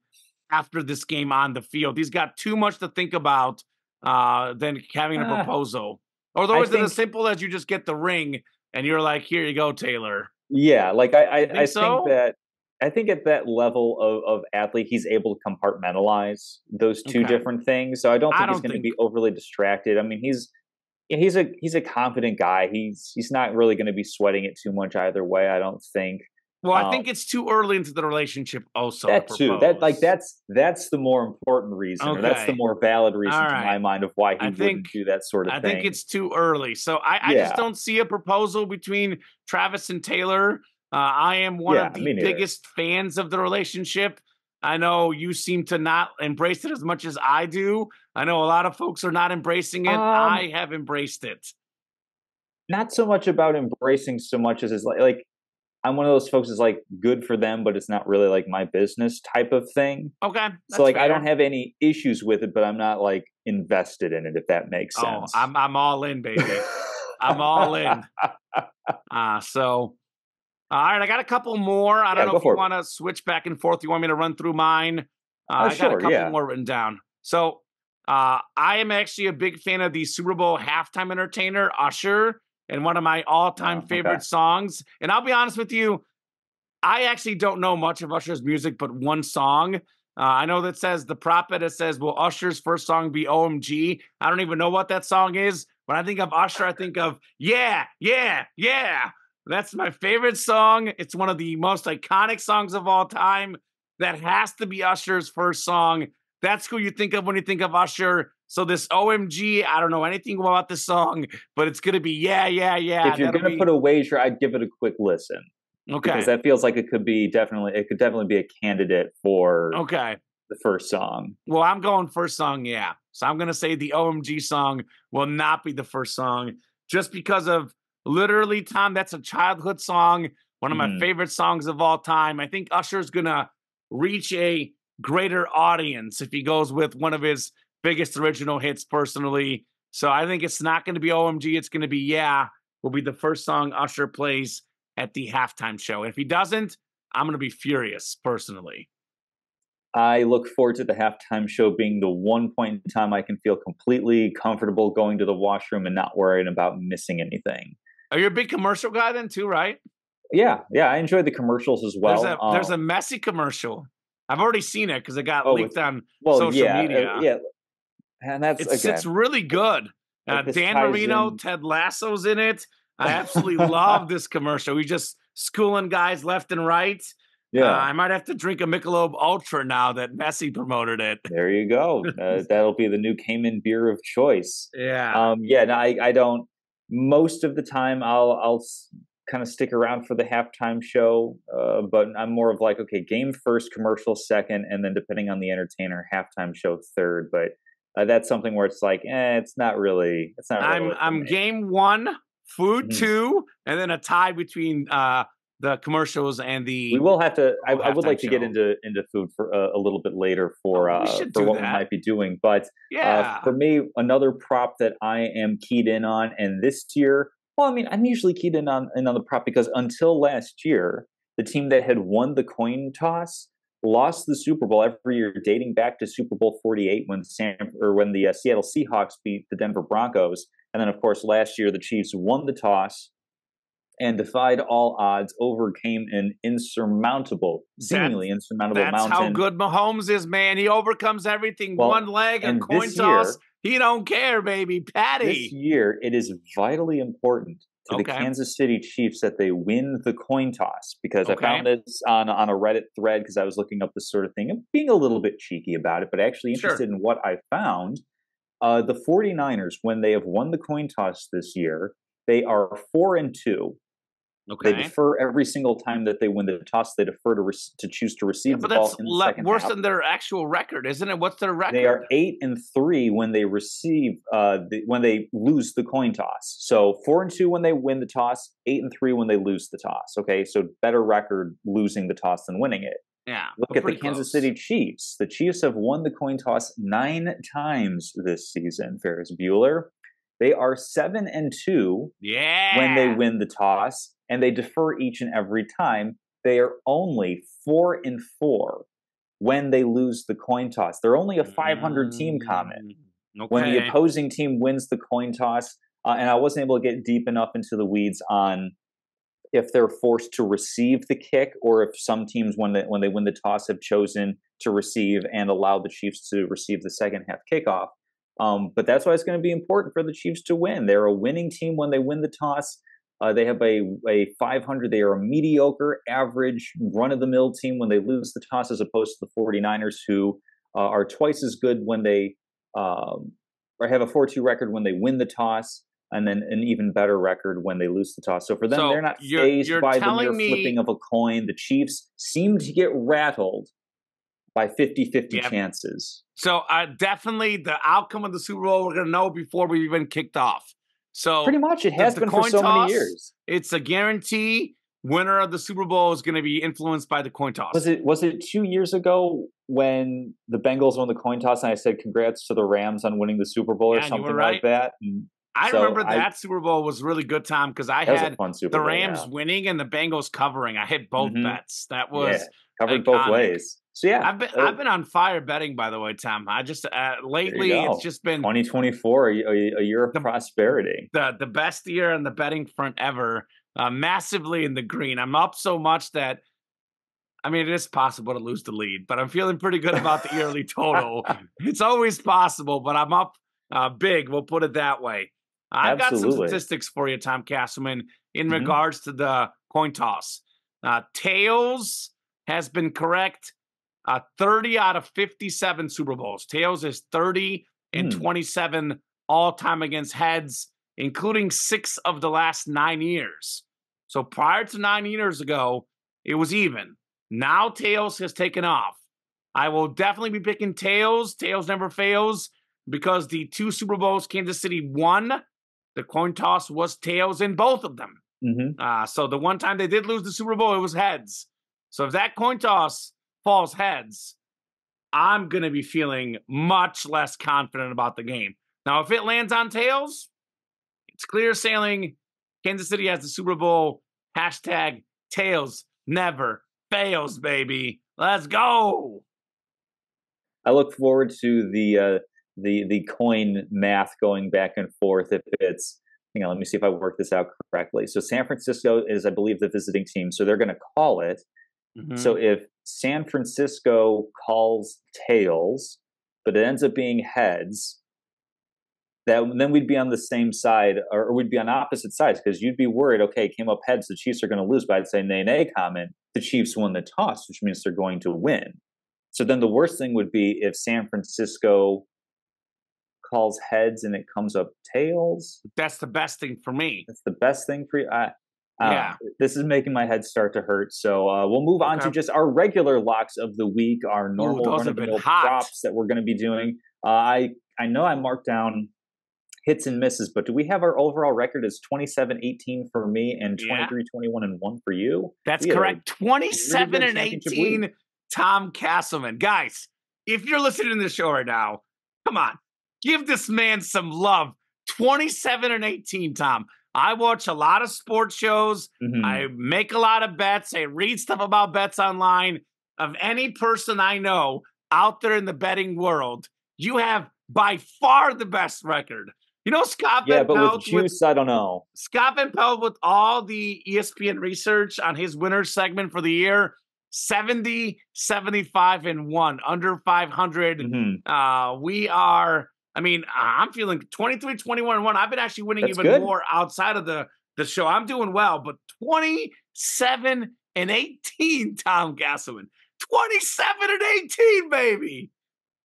after this game on the field. He's got too much to think about than having a proposal. Although is it as simple as you just get the ring and you're like, here you go, Taylor? Yeah, like I think at that level of athlete, he's able to compartmentalize those two different things. So I don't think he's going to be overly distracted. I mean, he's a confident guy. He's not really going to be sweating it too much either way, I don't think. Well, I think it's too early into the relationship also. That too. That's the more important reason. Or that's the more valid reason to my mind of why he wouldn't do that sort of thing. I think it's too early. So I just don't see a proposal between Travis and Taylor. I am one of the biggest fans of the relationship. I know you seem to not embrace it as much as I do. I know a lot of folks are not embracing it. I have embraced it. Not so much about embracing so much as it's like I'm one of those folks that's like good for them, but it's not really like my business type of thing. Okay. So like I don't have any issues with it, but I'm not like invested in it, if that makes sense. Oh, I'm all in, baby. I'm all in. So all right, I got a couple more. I don't know if you want to switch back and forth. You want me to run through mine? I got a couple more written down. So I am actually a big fan of the Super Bowl halftime entertainer, Usher, and one of my all-time favorite songs. And I'll be honest with you, I actually don't know much of Usher's music, but one song. I know that says the prop it says, will Usher's first song be OMG? I don't even know what that song is. When I think of Usher, I think of, yeah, yeah, yeah. That's my favorite song. It's one of the most iconic songs of all time. That has to be Usher's first song. That's who you think of when you think of Usher. So this OMG, I don't know anything about this song, but it's going to be yeah, yeah, yeah. If you're going to put a wager, I'd give it a quick listen. because Okay. that feels like it could definitely be a candidate for Okay. the first song. Well, I'm going first song, yeah. So I'm going to say the OMG song will not be the first song just because of literally, Tom, that's a childhood song, one of my Mhm. favorite songs of all time. I think Usher's going to reach a greater audience if he goes with one of his biggest original hits personally. So I think it's not going to be OMG. It's going to be Yeah, will be the first song Usher plays at the halftime show. And if he doesn't, I'm going to be furious personally. I look forward to the halftime show being the one point in time I can feel completely comfortable going to the washroom and not worrying about missing anything. Are you a big commercial guy then too, right? Yeah, yeah, I enjoy the commercials as well. There's a messy commercial. I've already seen it because it got Oh, with leaked on well, social yeah, media. yeah, and that's It's again, really good. this Dan ties Marino, in. Ted Lasso's in it. I absolutely love this commercial. He's just schooling guys left and right. Yeah, I might have to drink a Michelob Ultra now that Messi promoted it. there you go. That'll be the new Kamen beer of choice. Yeah. Yeah, no, I don't. Most of the time, I'll kind of stick around for the halftime show, but I'm more of like, okay, game first, commercial second, and then depending on the entertainer, halftime show third. But that's something where it's like, it's not really for I'm me. game one, food Mhm. two, and then a tie between the commercials and We the will have to. whole I would halftime like to get show. into food for a little bit later Oh, we should for do what we that. might be doing. But Yeah. for me, another prop that I am keyed in on, and this year, well, I mean, I'm usually keyed in on the prop because until last year, the team that had won the coin toss lost the Super Bowl every year, dating back to Super Bowl 48 when the Seattle Seahawks beat the Denver Broncos, and then of course last year the Chiefs won the toss and defied all odds, overcame an That's seemingly insurmountable that's how mountain. good Mahomes is, man. He overcomes everything. One Well, leg, a and coin toss. He don't care, baby. this Patty. year, it is vitally important to the Okay. Kansas City Chiefs that they win the coin toss because I found Okay. this on a Reddit thread because I was looking up this sort of thing and being a little bit cheeky about it, but actually Sure. interested in what I found. The 49ers, when they have won the coin toss this year, they are 4-2. They Okay. defer every single time that they win the toss. They defer to choose to Yeah, receive the but ball that's in the second worse half. than their actual record, isn't it? What's their They record? are 8-3 when they when they lose the coin toss. So 4-2 when they win the toss, 8-3 when they lose the toss. Okay, so better record losing the toss than winning it. Yeah, Look but at the pretty Kansas close. City Chiefs. The Chiefs have won the coin toss 9 times this season. Ferris Bueller. They are 7-2 when they Yeah. win the toss, and they defer each and every time. They are only 4-4 when they lose the coin toss. They're only a 500 team comment Mm, when the okay. opposing team wins the coin toss. And I wasn't able to get deep enough into the weeds on if they're forced to receive the kick or if some teams when they win the toss have chosen to receive and allow the Chiefs to receive the second half kickoff. But that's why it's going to be important for the Chiefs to win. They're a winning team when they win the toss. They have a 500. They are a mediocre, average, run of the mill team when they lose the toss, as opposed to the 49ers, who are twice as good when they or have a 4-2 record when they win the toss, and then an even better record when they lose the toss. So for them, they're So not you're phased you're by the mere telling flipping me, of a coin. The Chiefs seem to get rattled by 50-50 yeah. chances. So definitely the outcome of the Super Bowl we're gonna know before we even kicked off. Pretty So much, it has the been for coin so many toss, years. it's a guarantee. Winner of the Super Bowl is going to be influenced by the coin Was toss. it 2 years ago when the Bengals won the coin toss and I said congrats to the Rams on winning the Super Bowl or Yeah, and you were something like right. that? And I so remember that Super Bowl was really good, Tom, because I that was a had fun Super the Bowl. Rams Yeah. winning and the Bengals covering. I hit both Hmm. bets. That Yeah. was Covered both iconic. ways. So yeah, I've been on fire betting, by the way, Tom. I just there you lately it's go. just been 2024, a year of the prosperity. the best year on the betting front ever. Massively in the green. I'm up so much that I mean it is possible to lose the lead, but I'm feeling pretty good about the yearly total. It's always possible, but I'm up big. We'll put it that way. I've got some Absolutely. statistics for you, Tom Casselman, in Hmm. regards to the coin toss. Tails has been correct 30 out of 57 Super Bowls. Tails is 30 and Hmm. 27 all time against heads, including 6 of the last 9 years. So prior to 9 years ago, it was even. Now tails has taken off. I will definitely be picking tails. Tails never fails because the 2 Super Bowls Kansas City won. The coin toss was tails in both of them. So the one time they did lose the Super Bowl, it was heads. So if that coin toss falls heads, I'm going to be feeling much less confident about the game. Now, if it lands on tails, it's clear sailing. Kansas City has the Super Bowl. Hashtag tails never fails, baby. Let's go. I look forward to the coin math going back and forth. If it's, let me see if I work this out correctly. So San Francisco is, I believe, the visiting team, so they're going to call it. So if San Francisco calls tails, but it ends up being heads, then we'd be on the same side, or we'd be on opposite sides, because you'd be worried, okay, it came up heads, the Chiefs are going to lose, but I'd say, nay, Kamen, the Chiefs won the toss, which means they're going to win. So then the worst thing would be if San Francisco calls heads and it comes up tails. That's the best thing for me. That's the best thing for you. This is making my head start to hurt. So we'll move on to just our regular locks of the week, our normal run-of-the-mill props that we're going to be doing. I know I marked down hits and misses, but do we have our overall record as 27-18 for me and 23-21-1 for you? That's correct. 27-18, Tom Casselman. Guys, if you're listening to the show right now, come on, give this man some love. 27-18, Tom. I watch a lot of sports shows. I make a lot of bets. I read stuff about bets online. Of any person I know out there in the betting world, you have by far the best record. You know, Scott Van Pelt. Yeah, but with juice, I don't know. Scott Van Pelt, with all the ESPN research on his winners segment for the year, 70, 75, and 1, under 500. We are, I'm feeling 23, 21, and 1. I've been actually winning more outside of the show. I'm doing well, but 27-18, Tom Casselman. 27-18, baby.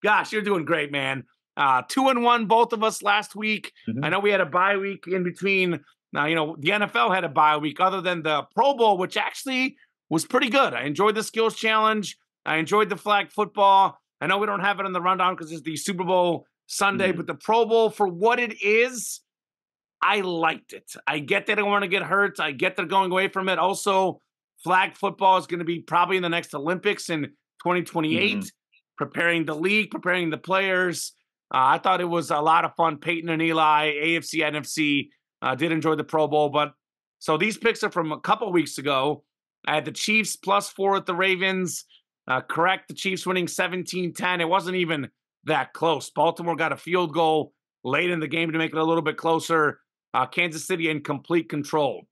Gosh, you're doing great, man. 2-1, both of us last week. I know we had a bye week in between. Now, the NFL had a bye week other than the Pro Bowl, which actually was pretty good. I enjoyed the skills challenge. I enjoyed the flag football. I know we don't have it in the rundown because it's the Super Bowl Sunday, but the Pro Bowl, for what it is, I liked it. I get that I want to get hurt. I get they're going away from it. Also, flag football is going to be probably in the next Olympics in 2028, preparing the league, preparing the players. I thought it was a lot of fun. Peyton and Eli, AFC, NFC, did enjoy the Pro Bowl. But so these picks are from a couple weeks ago. I had the Chiefs +4 at the Ravens. Correct, the Chiefs winning 17-10. It wasn't even that close. Baltimore got a field goal late in the game to make it a little bit closer. Kansas City in complete control.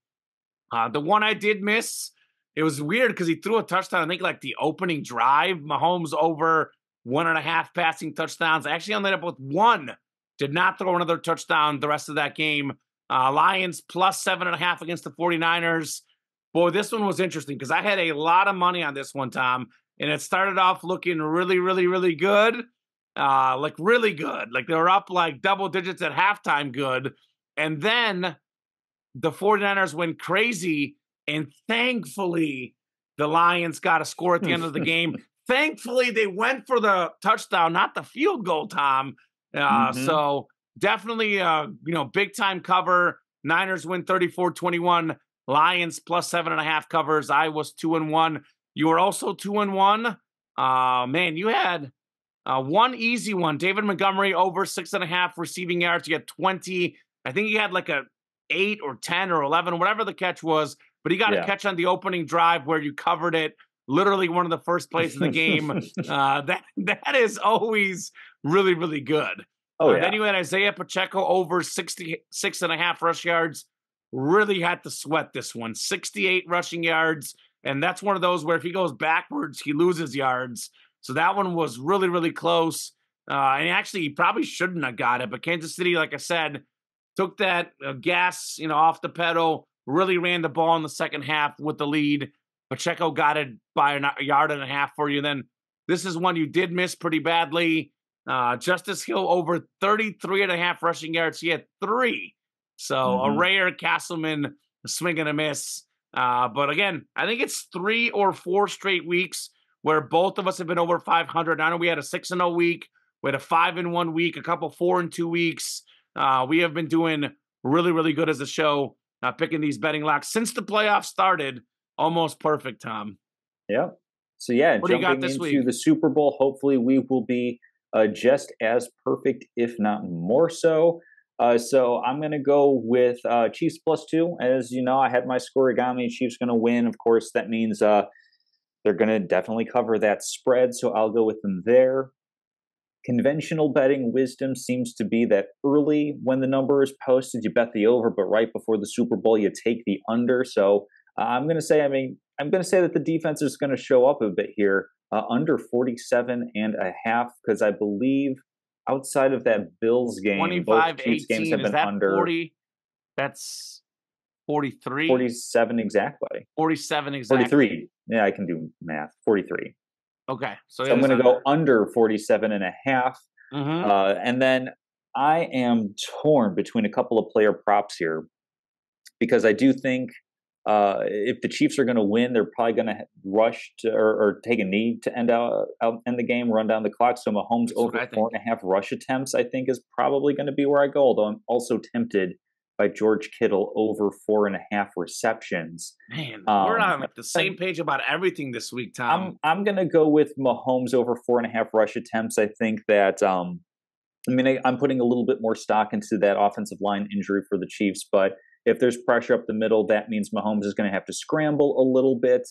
The one I did miss, it was weird because he threw a touchdown, I think like the opening drive. Mahomes over 1.5 passing touchdowns. I actually ended up with 1. Did not throw another touchdown the rest of that game. Lions +7.5 against the 49ers. Boy, this one was interesting because I had a lot of money on this one, Tom. And it started off looking really, really, really good. Like really good. Like they were up like double digits at halftime good. And then the 49ers went crazy. And thankfully, the Lions got a score at the end of the game. Thankfully, they went for the touchdown, not the field goal, Tom. So definitely, big time cover. Niners win 34-21. Lions +7.5 covers. I was 2-1. You were also 2-1. Man, you had one easy one. David Montgomery over 6.5 receiving yards. You had 20. I think he had like a 8 or 10 or 11, whatever the catch was. But he got a catch on the opening drive where you covered it. Literally one of the first plays in the game. That is always really, really good. Then you had Isaiah Pacheco over 66.5 rush yards. Really had to sweat this one. 68 rushing yards. And that's one of those where if he goes backwards, he loses yards. So that one was really, really close. And actually, he probably shouldn't have got it. But Kansas City, like I said, took that gas, off the pedal, really ran the ball in the second half with the lead. Pacheco got it by a yard and a half for you. Then this is one you did miss pretty badly. Justice Hill over 33.5 rushing yards. He had 3. So a rare Casselman swing and a miss. But again, I think it's 3 or 4 straight weeks where both of us have been over 500. I know we had a 6-0 week, we had a 5-1 week, a couple 4-2 weeks. We have been doing really, really good as a show, picking these betting locks since the playoffs started. Almost perfect, Tom. Yeah. So yeah, What do you got jumping this into week? the Super Bowl, hopefully we will be just as perfect, if not more so. So I'm going to go with Chiefs +2. As you know, I had my scoregami. Chiefs going to win. Of course, that means they're going to definitely cover that spread. So I'll go with them there. Conventional betting wisdom seems to be that early when the number is posted, you bet the over, but right before the Super Bowl, you take the under. So I'm going to say, I'm going to say that the defense is going to show up a bit here, under 47.5, because I believe outside of that Bills game, both Chiefs games 25-18. have Is been that under 40? That's 43? 47 exactly. 47 exactly. 43. Yeah, I can do math. 43. Okay. So So it I'm is going to go under. under 47.5. Mm-hmm. And then I am torn between a couple of player props here because I do think if the Chiefs are going to win, they're probably going to rush to, or take a knee to end end the game, run down the clock. So Mahomes That's what over I think. 4.5 rush attempts, I think, is probably going to be where I go. Although I'm also tempted by George Kittle over 4.5 receptions. Man, we're on like the same page about everything this week, Tom. I'm going to go with Mahomes over 4.5 rush attempts. I think that I'm putting a little bit more stock into that offensive line injury for the Chiefs, but if there's pressure up the middle, that means Mahomes is going to have to scramble a little bit,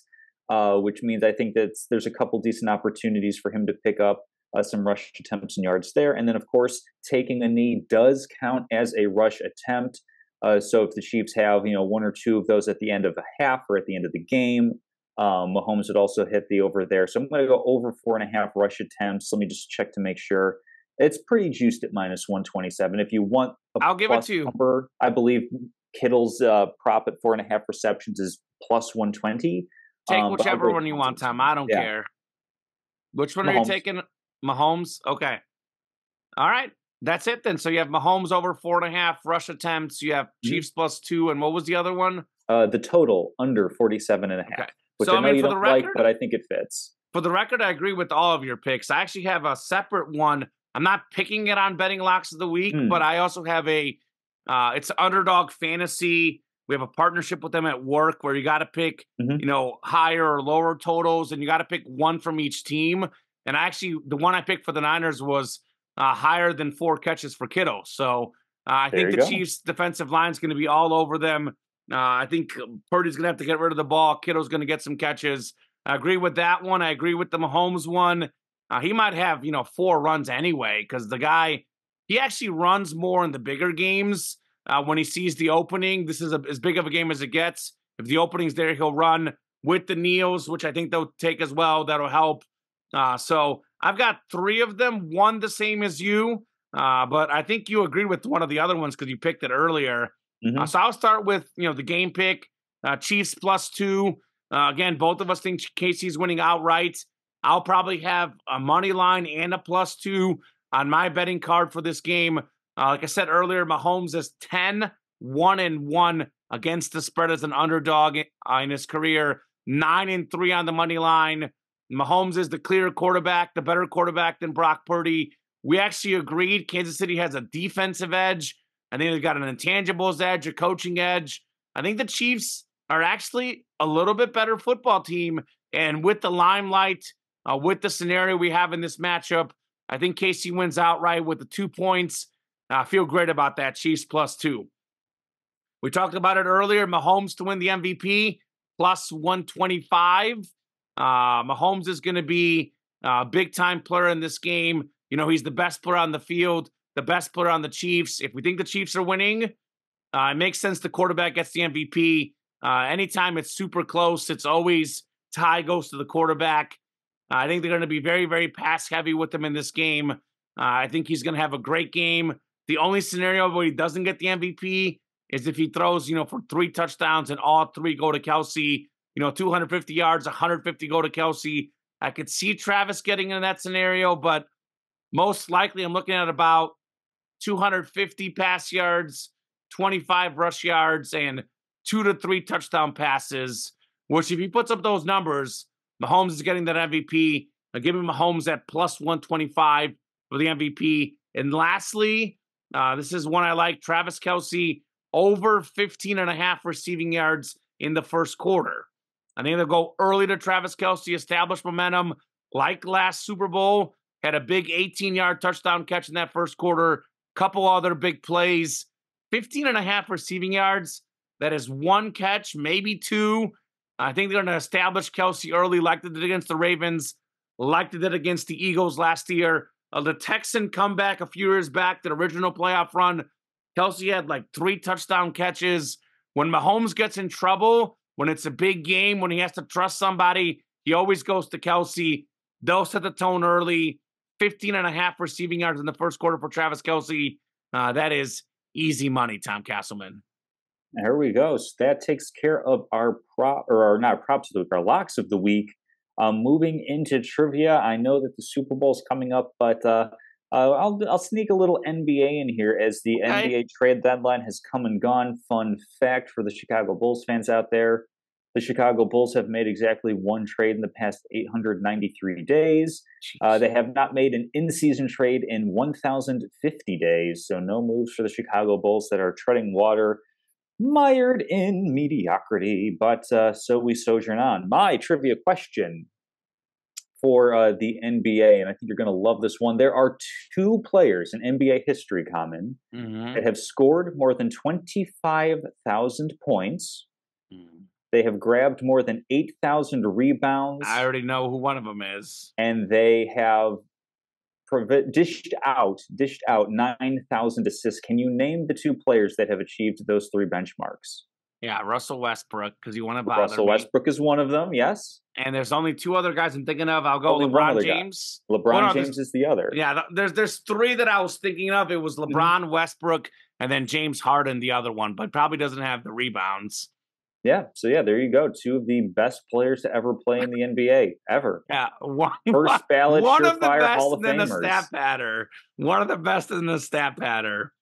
which means I think that there's a couple decent opportunities for him to pick up some rush attempts and yards there. And then, of course, taking a knee does count as a rush attempt. So if the Chiefs have, one or two of those at the end of a half or at the end of the game, Mahomes would also hit the over there. So I'm going to go over 4.5 rush attempts. Let me just check to make sure. It's pretty juiced at -127. If you want I'll give it to you. Number, I believe Kittle's prop at 4.5 receptions is +120. Take whichever one you want, Tom. I don't care. Which one are you taking? Mahomes? Okay. All right. That's it then. So you have Mahomes over 4.5 rush attempts. You have Chiefs +2. And what was the other one? The total under 47.5. Okay. Which I know you don't like, but I think it fits. For the record, I agree with all of your picks. I actually have a separate one. I'm not picking it on betting locks of the week, but I also have it's Underdog Fantasy. We have a partnership with them at work where you got to pick, higher or lower totals, and you got to pick one from each team. And actually, the one I picked for the Niners was higher than 4 catches for Kittle. So I think the Chiefs' defensive line is going to be all over them. I think Purdy's going to have to get rid of the ball. Kittle's going to get some catches. I agree with that one. I agree with the Mahomes one. He might have, 4 runs anyway, because the guy, he actually runs more in the bigger games when he sees the opening. This is as big of a game as it gets. If the opening's there, he'll run with the kneels, which I think they'll take as well. That'll help. So I've got 3 of them, one the same as you, but I think you agreed with one of the other ones because you picked it earlier. So I'll start with, the game pick, Chiefs +2. Again, both of us think KC's winning outright. I'll probably have a money line and a +2 on my betting card for this game. Like I said earlier, Mahomes is 10-1-1 against the spread as an underdog in his career, 9-3 on the money line. Mahomes is the clear quarterback, the better quarterback than Brock Purdy. We actually agreed Kansas City has a defensive edge. I think they've got an intangibles edge, a coaching edge. I think the Chiefs are actually a little bit better football team. And with the limelight, with the scenario we have in this matchup, I think KC wins outright with the 2 points. I feel great about that, Chiefs +2. We talked about it earlier, Mahomes to win the MVP, +125. Mahomes is going to be a big-time player in this game. He's the best player on the field, the best player on the Chiefs. If we think the Chiefs are winning, it makes sense the quarterback gets the MVP. Anytime it's super close, it's always tie goes to the quarterback. I think they're going to be very, very pass-heavy with him in this game. I think he's going to have a great game. The only scenario where he doesn't get the MVP is if he throws, for 3 touchdowns and all 3 go to Kelsey. 250 yards, 150 go to Kelsey. I could see Travis getting in that scenario, but most likely I'm looking at about 250 pass yards, 25 rush yards, and 2 to 3 touchdown passes, which if he puts up those numbers, Mahomes is getting that MVP. I give him Mahomes at plus 125 for the MVP. And lastly, this is one I like, Travis Kelce over 15.5 receiving yards in the first quarter. I think they'll go early to Travis Kelce, establish momentum like last Super Bowl. Had a big 18-yard touchdown catch in that first quarter. Couple other big plays. 15.5 receiving yards. That is one catch, maybe two. I think they're going to establish Kelce early like they did against the Ravens, like they did against the Eagles last year. The Texan comeback a few years back, the original playoff run, Kelce had like 3 touchdown catches. When Mahomes gets in trouble, when it's a big game, when he has to trust somebody, he always goes to Kelce. They'll set the tone early. 15.5 receiving yards in the first quarter for Travis Kelce. That is easy money, Tom Casselman. There we go. So that takes care of our props of the week, our locks of the week. Moving into trivia, I know that the Super Bowl's coming up, but I'll sneak a little NBA in here as the NBA trade deadline has come and gone. Fun fact for the Chicago Bulls fans out there: the Chicago Bulls have made exactly one trade in the past 893 days. They have not made an in-season trade in 1,050 days, so no moves for the Chicago Bulls that are treading water, mired in mediocrity, but so we sojourn on. My trivia question for the NBA, and I think you're going to love this one. There are 2 players in NBA history, Kamen, that have scored more than 25,000 points. They have grabbed more than 8,000 rebounds. I already know who one of them is. And they have dished out 9,000 assists. Can you name the 2 players that have achieved those 3 benchmarks? Yeah, Russell Westbrook, because you want to bother Russell me. Westbrook is one of them, yes. And there's only 2 other guys I'm thinking of. I'll go Only LeBron James. LeBron James is the other. Yeah, there's 3 that I was thinking of. It was LeBron, Westbrook, and then James Harden, the other one, but probably doesn't have the rebounds. Yeah, so yeah, there you go. 2 of the best players to ever play in the NBA, ever. Yeah, first ballot, one surefire of the best Hall of in the Famers. stat patter. One of the best in the stat patter.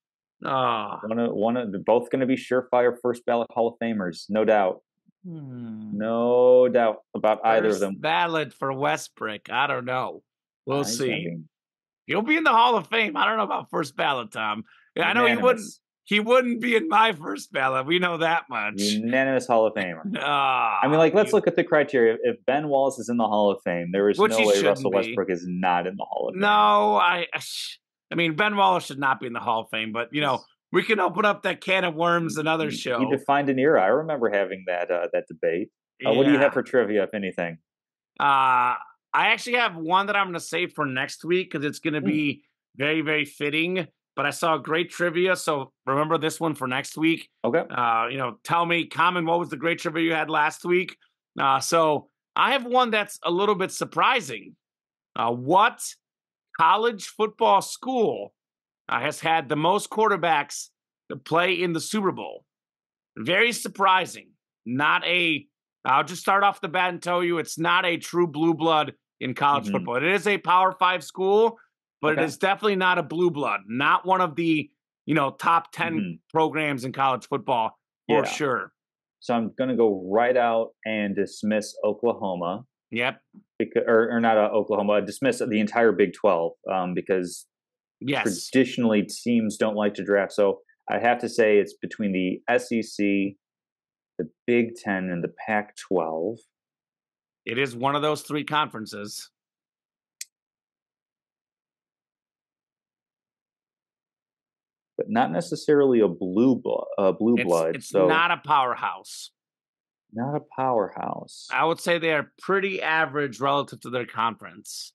Oh. They're both going to be surefire first ballot Hall of Famers, no doubt. No doubt about either of them. Ballot for Westbrook. I don't know. We'll see. He'll be in the Hall of Fame. I don't know about first ballot, Tom. I know he wouldn't. He wouldn't be in my first ballot. We know that much. Unanimous Hall of Famer. I mean, let's look at the criteria. If Ben Wallace is in the Hall of Fame, there is no way Russell Westbrook is not in the Hall of Fame. No, I mean, Ben Wallace should not be in the Hall of Fame, but, we can open up that can of worms another show. You defined an era. I remember having that debate. What do you have for trivia, if anything? I actually have one that I'm going to save for next week because it's going to be very, very fitting. But I saw great trivia, so remember this one for next week. Okay. Tell me, Kamen, what was the great trivia you had last week? So I have one that's a little bit surprising. What college football school has had the most quarterbacks to play in the Super Bowl? Very surprising. I'll just start off the bat and tell you it's not a true blue blood in college football. It is a Power 5 school, but it is definitely not a blue blood. Not one of the, top 10 programs in college football for sure. So I'm going to go right out and dismiss Oklahoma. Yep. Or not Oklahoma, dismiss the entire Big 12 because traditionally teams don't like to draft. So I have to say it's between the SEC, the Big 10, and the Pac-12. It is one of those 3 conferences. But not necessarily a blue blood. It's not a powerhouse. Not a powerhouse. I would say they are pretty average relative to their conference.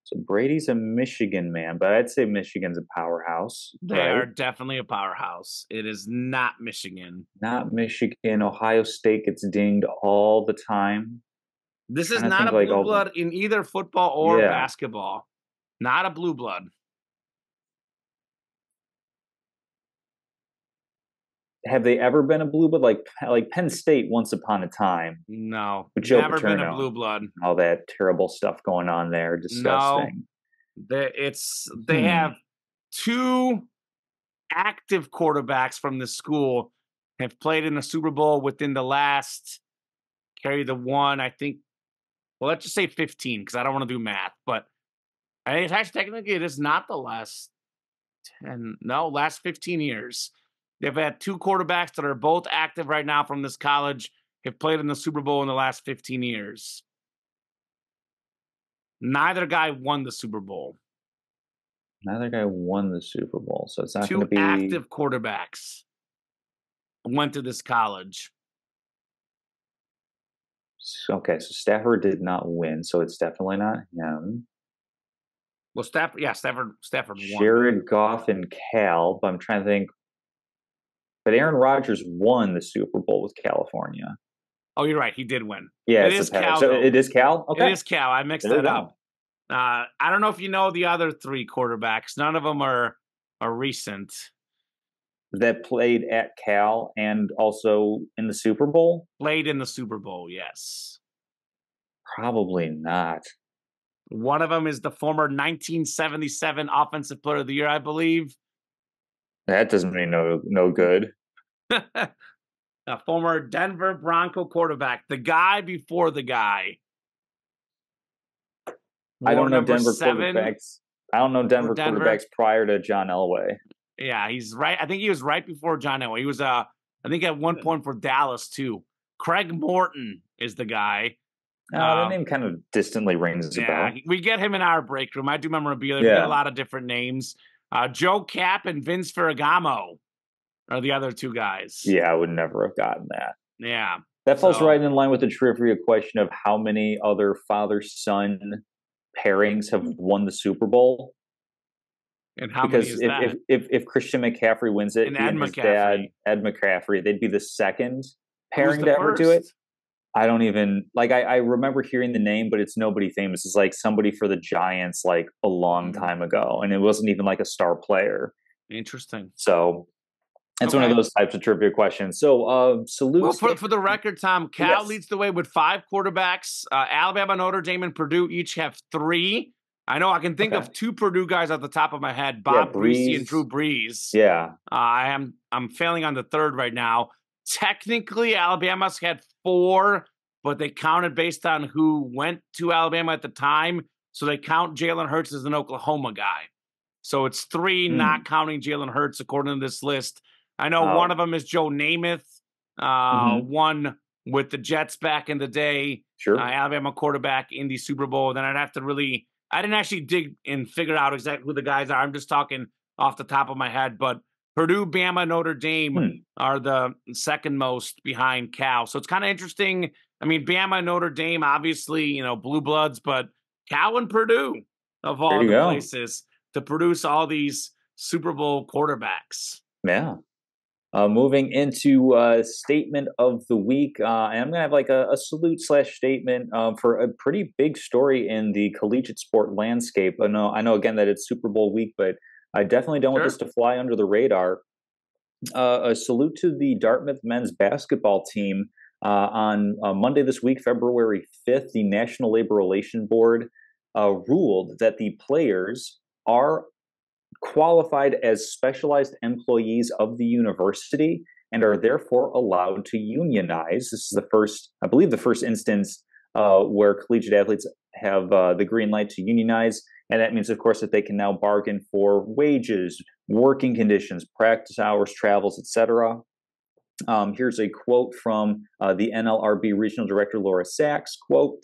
So Brady's a Michigan man, but I'd say Michigan's a powerhouse. They are definitely a powerhouse. It is not Michigan. Not Michigan. Ohio State gets dinged all the time. This is not a blue blood in either football or basketball. Not a blue blood. Have they ever been a blue blood? Like Penn State once upon a time? No. Never been a blue blood. All that terrible stuff going on there. Disgusting. No. They have 2 active quarterbacks from the school have played in the Super Bowl within the last, carry the one, I think, well, let's just say 15 because I don't want to do math, but I think it's actually technically it is not the last 10, no, last 15 years. They've had two quarterbacks that are both active right now from this college, have played in the Super Bowl in the last 15 years. Neither guy won the Super Bowl. Neither guy won the Super Bowl, so it's not going to Two be active quarterbacks went to this college. okay. So Stafford did not win, so it's definitely not him. Well, Stafford won. Jared Goff and Cal, but I'm trying to think. But Aaron Rodgers won the Super Bowl with California. Oh, you're right. He did win. Yeah, It is Cal, so though. it is Cal. Okay, It is Cal. I mixed there we that go. up. I don't know if you know the other three quarterbacks. None of them are recent. That played at Cal and also in the Super Bowl. Played in the Super Bowl, yes. Probably not. One of them is the former 1977 Offensive Player of the Year, I believe. That doesn't mean no good. A former Denver Bronco quarterback, the guy before the guy. I don't know number Denver 7 quarterbacks. I don't know Denver Denver. quarterbacks prior to John Elway. Yeah, he's right. I think he was right before John Elway. He was, I think, at one point for Dallas too. Craig Morton is the guy. That name kind of distantly rings a bell. We get him in our break room. I do memorabilia. Yeah. We get a lot of different names. Joe Cap and Vince Ferragamo are the other two guys. Yeah, I would never have gotten that. Yeah. That falls right in line with the trivia question of how many other father-son pairings have won the Super Bowl. And how many is that? If Christian McCaffrey wins it, and he and his dad, Ed McCaffrey, they'd be the second pairing to ever do it. I don't even I remember hearing the name, but it's nobody famous. It's like somebody for the Giants like a long time ago, and it wasn't even like a star player. Interesting. So it's one of those types of trivia questions. So salute. Well, for the record, Tom, Cal leads the way with 5 quarterbacks. Alabama, Notre Dame, and Purdue each have 3. I know I can think of 2 Purdue guys off the top of my head, Bob Breesy and Drew Brees. Yeah. I'm failing on the third right now. Technically, Alabama's had 4, but they counted based on who went to Alabama at the time. So they count Jalen Hurts as an Oklahoma guy. So it's 3, not counting Jalen Hurts, according to this list. I know one of them is Joe Namath, one with the Jets back in the day. Sure. Alabama quarterback in the Super Bowl. Then I'd have to I didn't actually dig and figure out exactly who the guys are. I'm just talking off the top of my head. But Purdue, Bama, Notre Dame are the second most behind Cal. So it's kind of interesting. I mean, Bama, Notre Dame, obviously, blue bloods, but Cal and Purdue, of all the places, to produce all these Super Bowl quarterbacks. Yeah. Moving into statement of the week, and I'm going to have like a salute/statement for a pretty big story in the collegiate sport landscape. I know again that it's Super Bowl week, but I definitely don't want this to fly under the radar. A salute to the Dartmouth men's basketball team. On Monday this week, February 5th, the National Labor Relations Board ruled that the players are qualified as specialized employees of the university and are therefore allowed to unionize. This is the first instance where collegiate athletes have the green light to unionize. And that means, of course, that they can now bargain for wages, working conditions, practice hours, travels, etc. Here's a quote from the NLRB Regional Director, Laura Sachs, quote,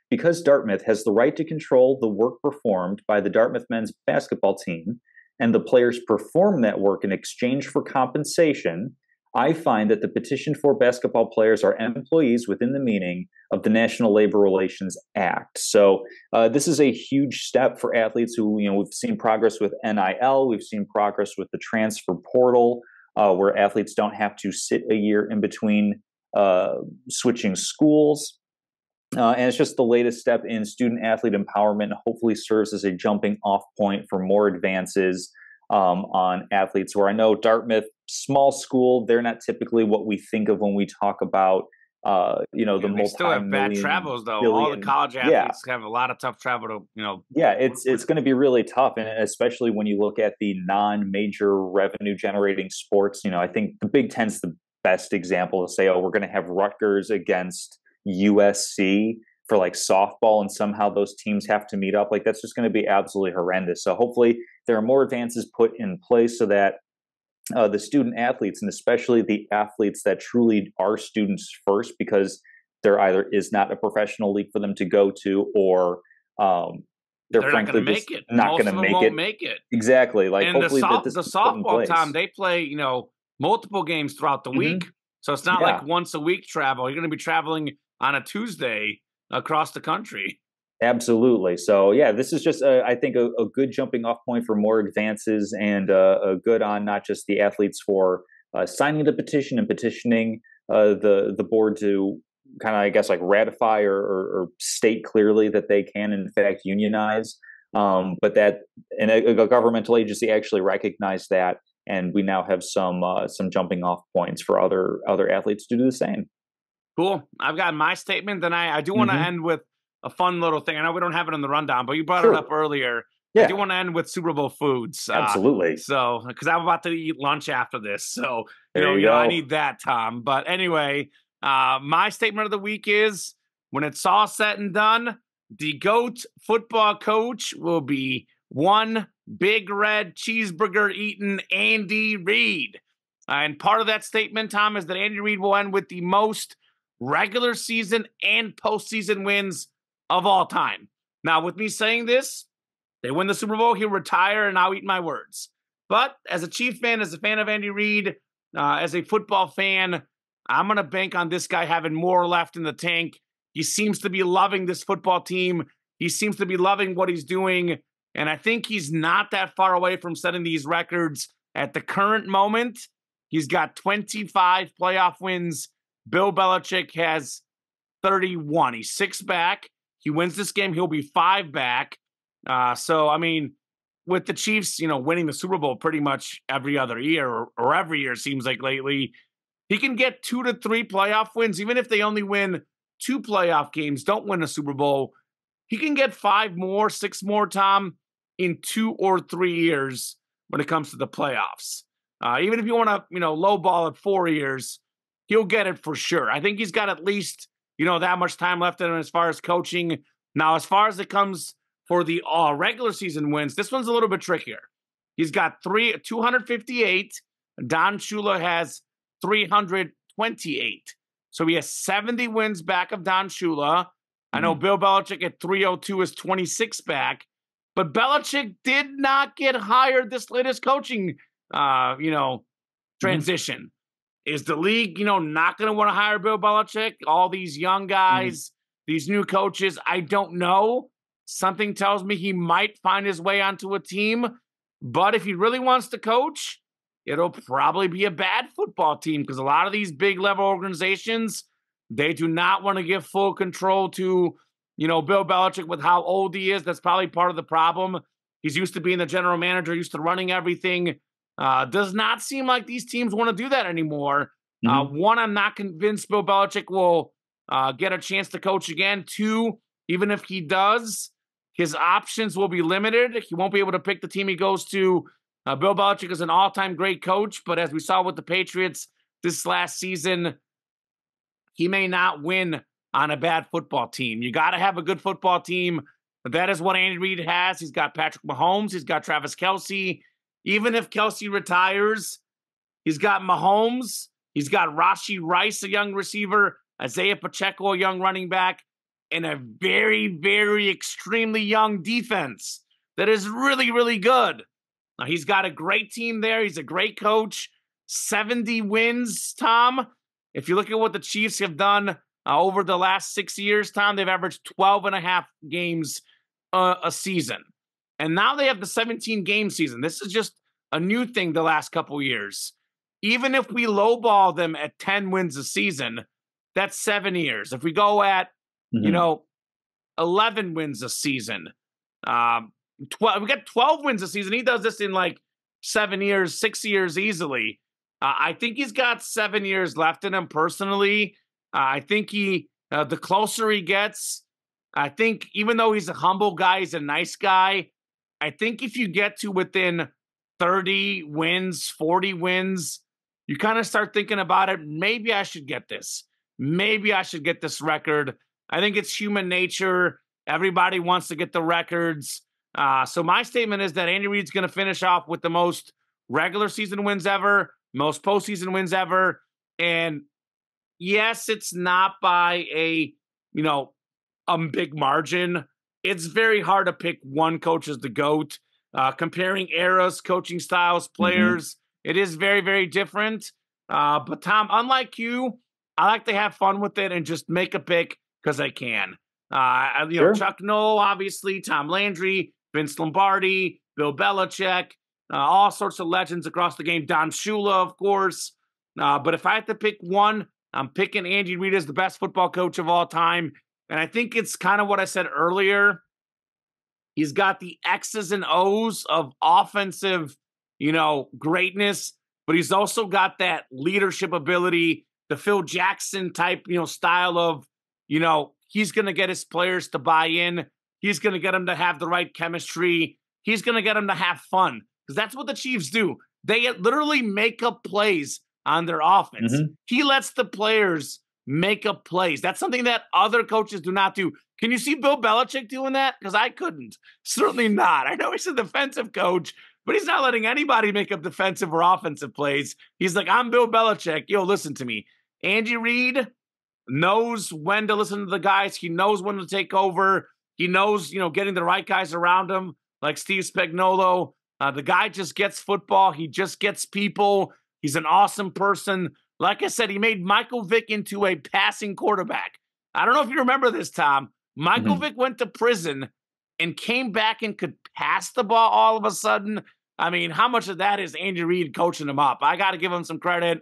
"Because Dartmouth has the right to control the work performed by the Dartmouth men's basketball team, and the players perform that work in exchange for compensation, I find that the petition for basketball players are employees within the meaning of the National Labor Relations Act." So this is a huge step for athletes who, we've seen progress with NIL, we've seen progress with the transfer portal, where athletes don't have to sit a year in between switching schools. And it's just the latest step in student-athlete empowerment and hopefully serves as a jumping-off point for more advances on athletes. Where I know Dartmouth, small school, they're not typically what we think of when we talk about the And they still have bad multi-million travels, though. All the billion. college Yeah, athletes have a lot of tough travel to, yeah, work it's with. going to be really tough, and especially when you look at the non-major revenue generating sports. I think the Big Ten's the best example to say, oh, we're going to have Rutgers against USC for like softball, and somehow those teams have to meet up. Like that's just going to be absolutely horrendous. So hopefully there are more advances put in place so that the student athletes, and especially the athletes that truly are students first, because there either is not a professional league for them to go to, or they're They're not going frankly to just make it. not going Most to of them make won't it. make it. Exactly. Like And hopefully that this the is put in softball time, place. they play, multiple games throughout the Hmm. week. So it's not like Yeah, once a week travel. You're going to be traveling on a Tuesday across the country. absolutely. So yeah, this is just I think a good jumping off point for more advances, and a good on not just the athletes for signing the petition and petitioning the board to kind of, I guess, like ratify or state clearly that they can in fact unionize, but that and a governmental agency actually recognized that, and we now have some jumping off points for other athletes to do the same. Cool. I've got my statement. Then I do want to Hmm. end with a fun little thing. I know we don't have it in the rundown, but you brought it up Sure. earlier. I do Yeah. want to end with Super Bowl foods. Absolutely. So because I'm about to eat lunch after this, so There you I go. need that, Tom. But anyway, my statement of the week is: when it's all said and done, the GOAT football coach will be one big red cheeseburger eating Andy Reid. And part of that statement, Tom, is that Andy Reid will end with the most regular season and postseason wins of all time. Now, with me saying this, they win the Super Bowl, he'll retire, and I'll eat my words. But as a Chief fan, as a fan of Andy Reid, as a football fan, I'm going to bank on this guy having more left in the tank. He seems to be loving this football team. He seems to be loving what he's doing. And I think he's not that far away from setting these records at the current moment. He's got 25 playoff wins. Bill Belichick has 31. He's 6 back. He wins this game, he'll be 5 back. So, I mean, with the Chiefs, winning the Super Bowl pretty much every other year or every year, seems like lately, he can get 2 to 3 playoff wins, even if they only win 2 playoff games, don't win a Super Bowl. He can get 5 more, 6 more, Tom, in 2 or 3 years when it comes to the playoffs. Even if you want to, lowball it 4 years, he'll get it for sure. I think he's got at least, that much time left in him as far as coaching. Now, as far as it comes for the regular season wins, this one's a little bit trickier. He's got 258. Don Shula has 328. So he has 70 wins back of Don Shula. I know Bill Belichick at 302 is 26 back, but Belichick did not get hired this latest coaching, transition. Is the league, not going to want to hire Bill Belichick? All these young guys, these new coaches, I don't know. Something tells me he might find his way onto a team. But if he really wants to coach, it'll probably be a bad football team, because a lot of these big level organizations, they do not want to give full control to, Bill Belichick with how old he is. That's probably part of the problem. He's used to being the general manager, used to running everything. Does not seem like these teams want to do that anymore. One, I'm not convinced Bill Belichick will get a chance to coach again. Two, even if he does, his options will be limited. He won't be able to pick the team he goes to. Bill Belichick is an all-time great coach, but as we saw with the Patriots this last season, he may not win on a bad football team. You got to have a good football team. That is what Andy Reid has. He's got Patrick Mahomes. He's got Travis Kelce. Even if Kelce retires, he's got Mahomes. He's got Rashee Rice, a young receiver, Isaiah Pacheco, a young running back, and a very, very extremely young defense that is really, really good. Now, he's got a great team there. He's a great coach. 70 wins, Tom. If you look at what the Chiefs have done over the last 6 years, Tom, they've averaged 12 and a half games a season. And now they have the 17-game season. This is just a new thing the last couple years. Even if we lowball them at 10 wins a season, that's 7 years. If we go at, 11 wins a season, 12, we got 12 wins a season. He does this in like 7 years, 6 years easily. I think he's got 7 years left in him personally. I think the closer he gets, I think even though he's a humble guy, he's a nice guy. I think if you get to within 30 wins, 40 wins, you kind of start thinking about it. Maybe I should get this. Maybe I should get this record. I think it's human nature. Everybody wants to get the records. So my statement is that Andy Reid's going to finish off with the most regular season wins ever, most postseason wins ever. And yes, it's not by a big margin. It's very hard to pick one coach as the GOAT. Comparing eras, coaching styles, players, it is very, very different. But Tom, unlike you, I like to have fun with it and just make a pick because I can. Sure. Chuck Noll, obviously, Tom Landry, Vince Lombardi, Bill Belichick, all sorts of legends across the game. Don Shula, of course. But if I had to pick one, I'm picking Andy Reid as the best football coach of all time. And I think it's kind of what I said earlier. He's got the X's and O's of offensive, greatness, but he's also got that leadership ability, the Phil Jackson type, style of, he's going to get his players to buy in. He's going to get them to have the right chemistry. He's going to get them to have fun because that's what the Chiefs do. They literally make up plays on their offense. He lets the players make up plays. That's something that other coaches do not do. Can you see Bill Belichick doing that? Because I couldn't. Certainly not. I know he's a defensive coach, but he's not letting anybody make up defensive or offensive plays. He's like, I'm Bill Belichick. Yo, listen to me. Andy Reid knows when to listen to the guys. He knows when to take over. He knows, getting the right guys around him, like Steve Spagnuolo. The guy just gets football. He just gets people. He's an awesome person. Like I said, he made Michael Vick into a passing quarterback. I don't know if you remember this, Tom. Michael Vick went to prison and came back and could pass the ball all of a sudden. I mean, how much of that is Andy Reid coaching him up? I got to give him some credit.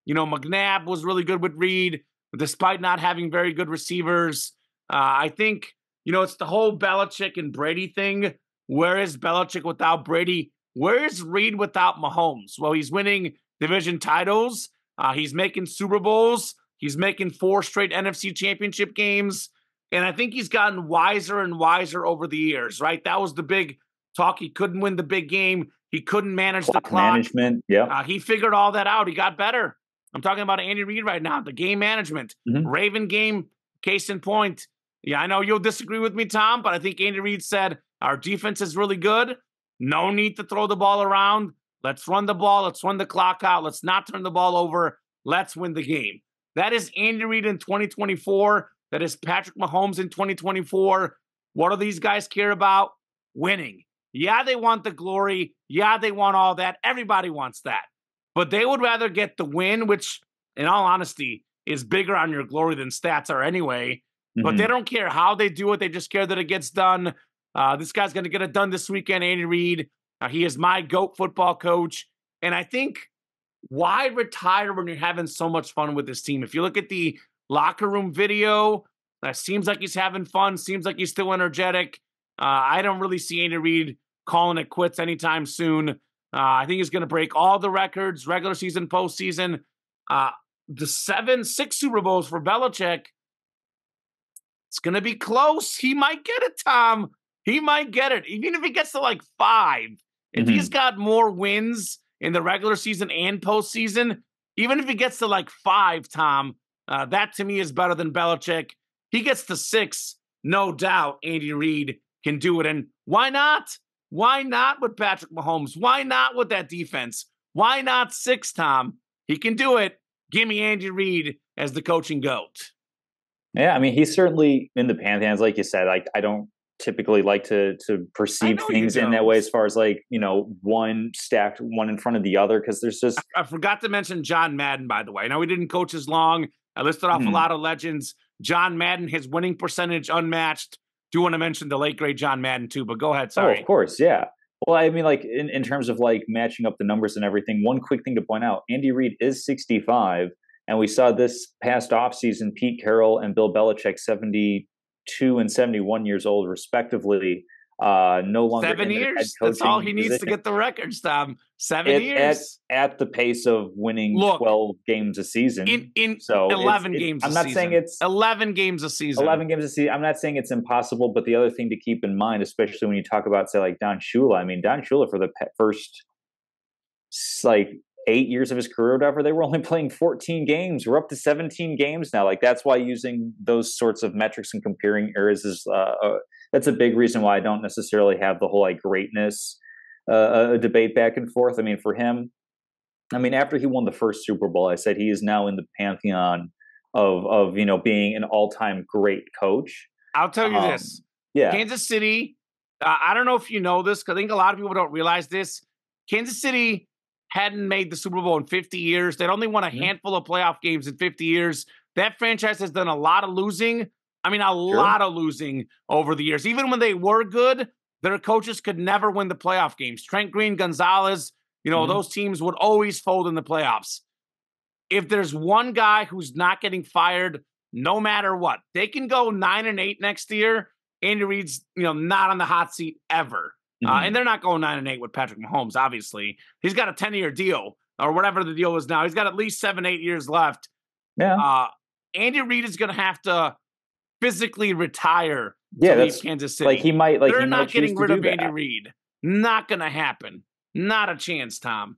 McNabb was really good with Reid, despite not having very good receivers. I think, it's the whole Belichick and Brady thing. Where is Belichick without Brady? Where is Reid without Mahomes? Well, he's winning division titles. He's making Super Bowls. He's making 4 straight NFC championship games. And I think he's gotten wiser and wiser over the years, right? That was the big talk. He couldn't win the big game. He couldn't manage the clock. Management, yeah. He figured all that out. He got better. I'm talking about Andy Reid right now, the game management. Raven game, case in point. Yeah, I know you'll disagree with me, Tom, but I think Andy Reid said, our defense is really good. No need to throw the ball around. Let's run the ball. Let's run the clock out. Let's not turn the ball over. Let's win the game. That is Andy Reid in 2024. That is Patrick Mahomes in 2024. What do these guys care about? Winning. Yeah, they want the glory. Yeah, they want all that. Everybody wants that. But they would rather get the win, which, in all honesty, is bigger on your glory than stats are anyway. But they don't care how they do it. They just care that it gets done. This guy's going to get it done this weekend, Andy Reid. He is my GOAT football coach. And I think, why retire when you're having so much fun with this team? If you look at the locker room video, seems like he's having fun. Seems like he's still energetic. I don't really see Andy Reid calling it quits anytime soon. I think he's going to break all the records, regular season, postseason. The 6 Super Bowls for Belichick, it's going to be close. He might get it, Tom. He might get it. Even if he gets to like 5. If he's got more wins in the regular season and postseason, even if he gets to like 5, Tom, that to me is better than Belichick. He gets to 6, no doubt Andy Reid can do it. And why not? Why not with Patrick Mahomes? Why not with that defense? Why not 6, Tom? He can do it. Give me Andy Reid as the coaching GOAT. Yeah, I mean, he's certainly in the pantheons, like you said. Like, I don't typically like to perceive things in that way, as far as like, one stacked one in front of the other, because there's just... I forgot to mention John Madden, by the way. I know he didn't coach as long. I listed off a lot of legends. John Madden, his winning percentage unmatched. Do want to mention the late, great John Madden, too, but go ahead. Sorry. Oh, of course, yeah. Well, I mean, like, in terms of, like, matching up the numbers and everything, one quick thing to point out, Andy Reid is 65, and we saw this past offseason, Pete Carroll and Bill Belichick, 72 and 71 years old, respectively, no longer 7 in their years. head That's all he coaching needs position. to get the records, Tom. 7 years. At the pace of winning 12 games a season. In so 11 games I'm a not season. saying it's 11 games a season. 11 games a season. I'm not saying it's impossible, but the other thing to keep in mind, especially when you talk about, say, like Don Shula, I mean, Don Shula for the first, like, 8 years of his career or whatever, they were only playing 14 games. We're up to 17 games now. Like, that's why using those sorts of metrics and comparing eras is that's a big reason why I don't necessarily have the whole, like, greatness debate back and forth. I mean, for him, I mean, after he won the first Super Bowl, I said he is now in the pantheon of being an all-time great coach. I'll tell you this. Yeah. Kansas City, I don't know if you know this, because I think a lot of people don't realize this. Kansas City hadn't made the Super Bowl in 50 years. They'd only won a handful of playoff games in 50 years. That franchise has done a lot of losing. I mean, a lot of losing over the years. Even when they were good, their coaches could never win the playoff games. Trent Green, Gonzalez, those teams would always fold in the playoffs. If there's one guy who's not getting fired, no matter what, they can go 9-8 next year. Andy Reid's, not on the hot seat ever. And they're not going 9-8 with Patrick Mahomes, obviously. He's got a 10-year deal, or whatever the deal is now. He's got at least 7-8 years left. Yeah. Andy Reid is going to have to physically retire to leave Kansas City. Like he might. Like they're he not might getting rid of Andy that. Reid. Not going to happen. Not a chance, Tom.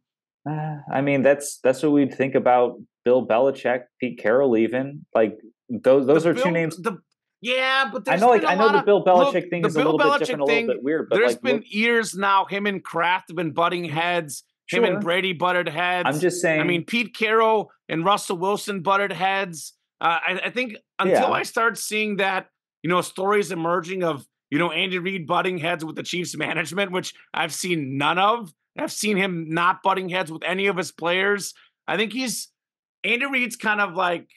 I mean, that's what we'd think about Bill Belichick, Pete Carroll, even. Like those are two names. Yeah, but I know the Bill Belichick thing is a little bit different, a little bit weird. But there's been years now. Him and Kraft have been butting heads. Him and Brady butted heads. I'm just saying. I mean, Pete Carroll and Russell Wilson butted heads. I think until I start seeing that, stories emerging of Andy Reid butting heads with the Chiefs management, which I've seen none of. I've seen him not butting heads with any of his players. I think Andy Reid's kind of like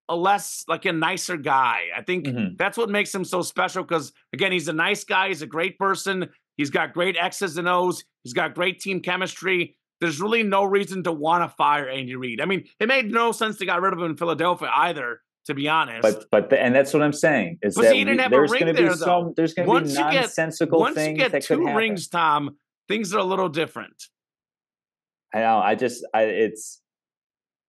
a nicer guy. I think that's what makes him so special because, again, he's a nice guy. He's a great person. He's got great X's and O's. He's got great team chemistry. There's really no reason to want to fire Andy Reid. I mean, it made no sense to get rid of him in Philadelphia either, to be honest. And that's what I'm saying. Is that he didn't have a ring there, though. There's going to be nonsensical things that could happen. Once you get 2 rings, Tom, things are a little different. I know.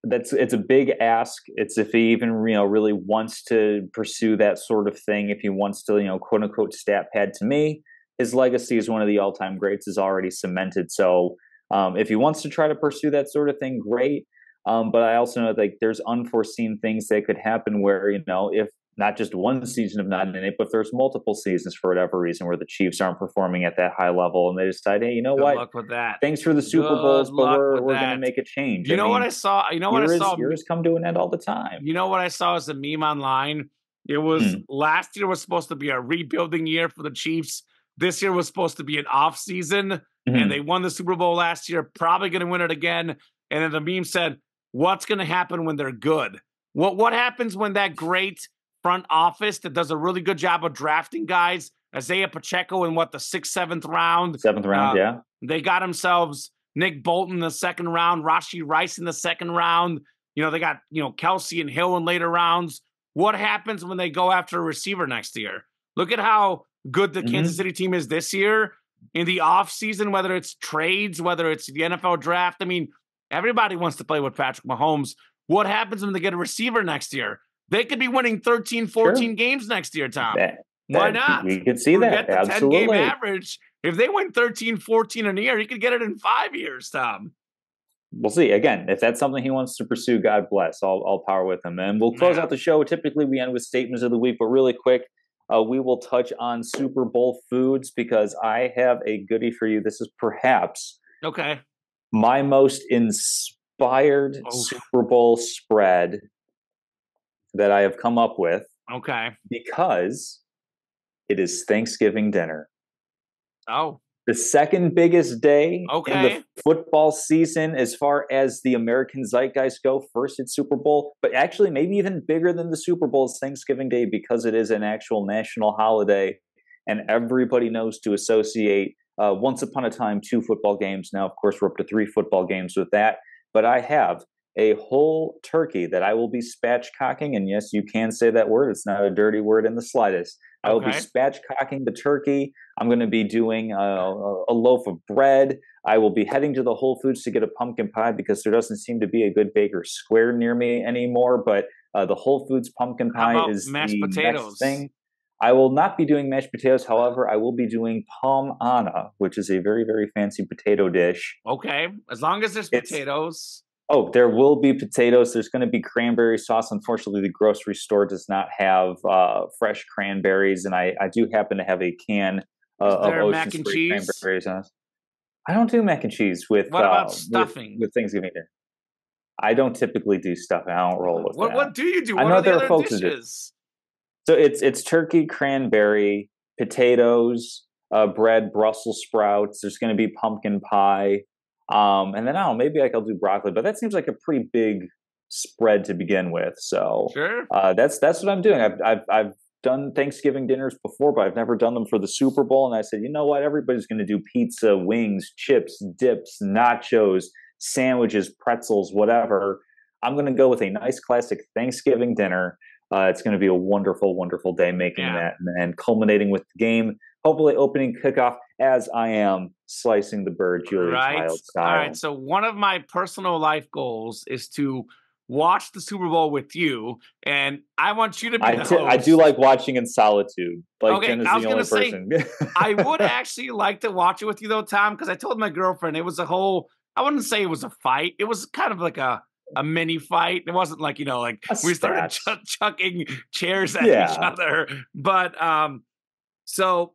It's a big ask. It's if he even really wants to pursue that sort of thing. If he wants to quote unquote stat pad. To me, his legacy as one of the all time greats is already cemented. So if he wants to try to pursue that sort of thing, great. But I also know there's unforeseen things that could happen where if not just one season of 9-8, but if there's multiple seasons for whatever reason where the Chiefs aren't performing at that high level and they decide, hey, Good luck with that. Thanks for the Super Bowls, but we're going to make a change. What I saw? Years come to an end all the time. You know what I saw as a meme online? It was last year was supposed to be a rebuilding year for the Chiefs. This year was supposed to be an off season, and they won the Super Bowl last year. Probably going to win it again. And then the meme said, "What's going to happen when they're good? What happens when that great front office that does a really good job of drafting guys, Isaiah Pacheco in the 6th, 7th round. 7th round, yeah. They got themselves Nick Bolton in the 2nd round, Rashee Rice in the 2nd round. They got, Kelsey and Hill in later rounds. What happens when they go after a receiver next year? Look at how good the Kansas City team is this year in the offseason, whether it's trades, whether it's the NFL draft. I mean, everybody wants to play with Patrick Mahomes. What happens when they get a receiver next year? They could be winning 13, 14 games next year, Tom. Why not? We could see that. Forget the 10-game average. If they win 13, 14 in a year, he could get it in 5 years, Tom. We'll see. Again, if that's something he wants to pursue, God bless. I'll power with him. And we'll close out the show. Typically, we end with statements of the week, but really quick, we will touch on Super Bowl foods because I have a goodie for you. This is perhaps my most inspired Super Bowl spread that I have come up with. Because it is Thanksgiving dinner. The second biggest day in the football season as far as the American zeitgeist go. First, it's Super Bowl, but actually maybe even bigger than the Super Bowl is Thanksgiving Day because it is an actual national holiday and everybody knows to associate once upon a time 2 football games. Now, of course, we're up to 3 football games with that, but I have a whole turkey that I will be spatchcocking. And yes, you can say that word. It's not a dirty word in the slightest. I will be spatchcocking the turkey. I'm going to be doing a loaf of bread. I will be heading to the Whole Foods to get a pumpkin pie because there doesn't seem to be a good Baker Square near me anymore. But the Whole Foods pumpkin How pie about is mashed the next potatoes? thing. I will not be doing mashed potatoes. However, I will be doing palm Anna, which is a very, very fancy potato dish. Okay, as long as there's It's potatoes. Oh, there will be potatoes. There's going to be cranberry sauce. Unfortunately, the grocery store does not have fresh cranberries, and I do happen to have a can Is of there Ocean mac and Spray cheese? cranberry sauce. I don't do mac and cheese What about stuffing? with Thanksgiving dinner. I don't typically do stuff. I don't roll with that. What do you do? I What know are the there are other folks that do. dishes? So it's turkey, cranberry, potatoes, bread, Brussels sprouts. There's going to be pumpkin pie, and then I don't know, maybe like I'll do broccoli. But that seems like a pretty big spread to begin with. So Sure. that's what I'm doing. I've done Thanksgiving dinners before, but I've never done them for the Super Bowl. And I said, you know what? Everybody's going to do pizza, wings, chips, dips, nachos, sandwiches, pretzels, whatever. I'm going to go with a nice classic Thanksgiving dinner. It's going to be a wonderful, wonderful day making Yeah. that and culminating with the game. Hopefully, opening kickoff as I am slicing the bird, Julia Right. Child All right. style. So one of my personal life goals is to watch the Super Bowl with you, and I want you to be the I do like host. watching in solitude. Like Okay, Jen is I the was gonna only say person. I would actually like to watch it with you though, Tom, because I told my girlfriend it was a whole. I wouldn't say it was a fight. It was kind of like a mini fight. It wasn't like like A we started spat. chucking chairs at each Yeah. other, but so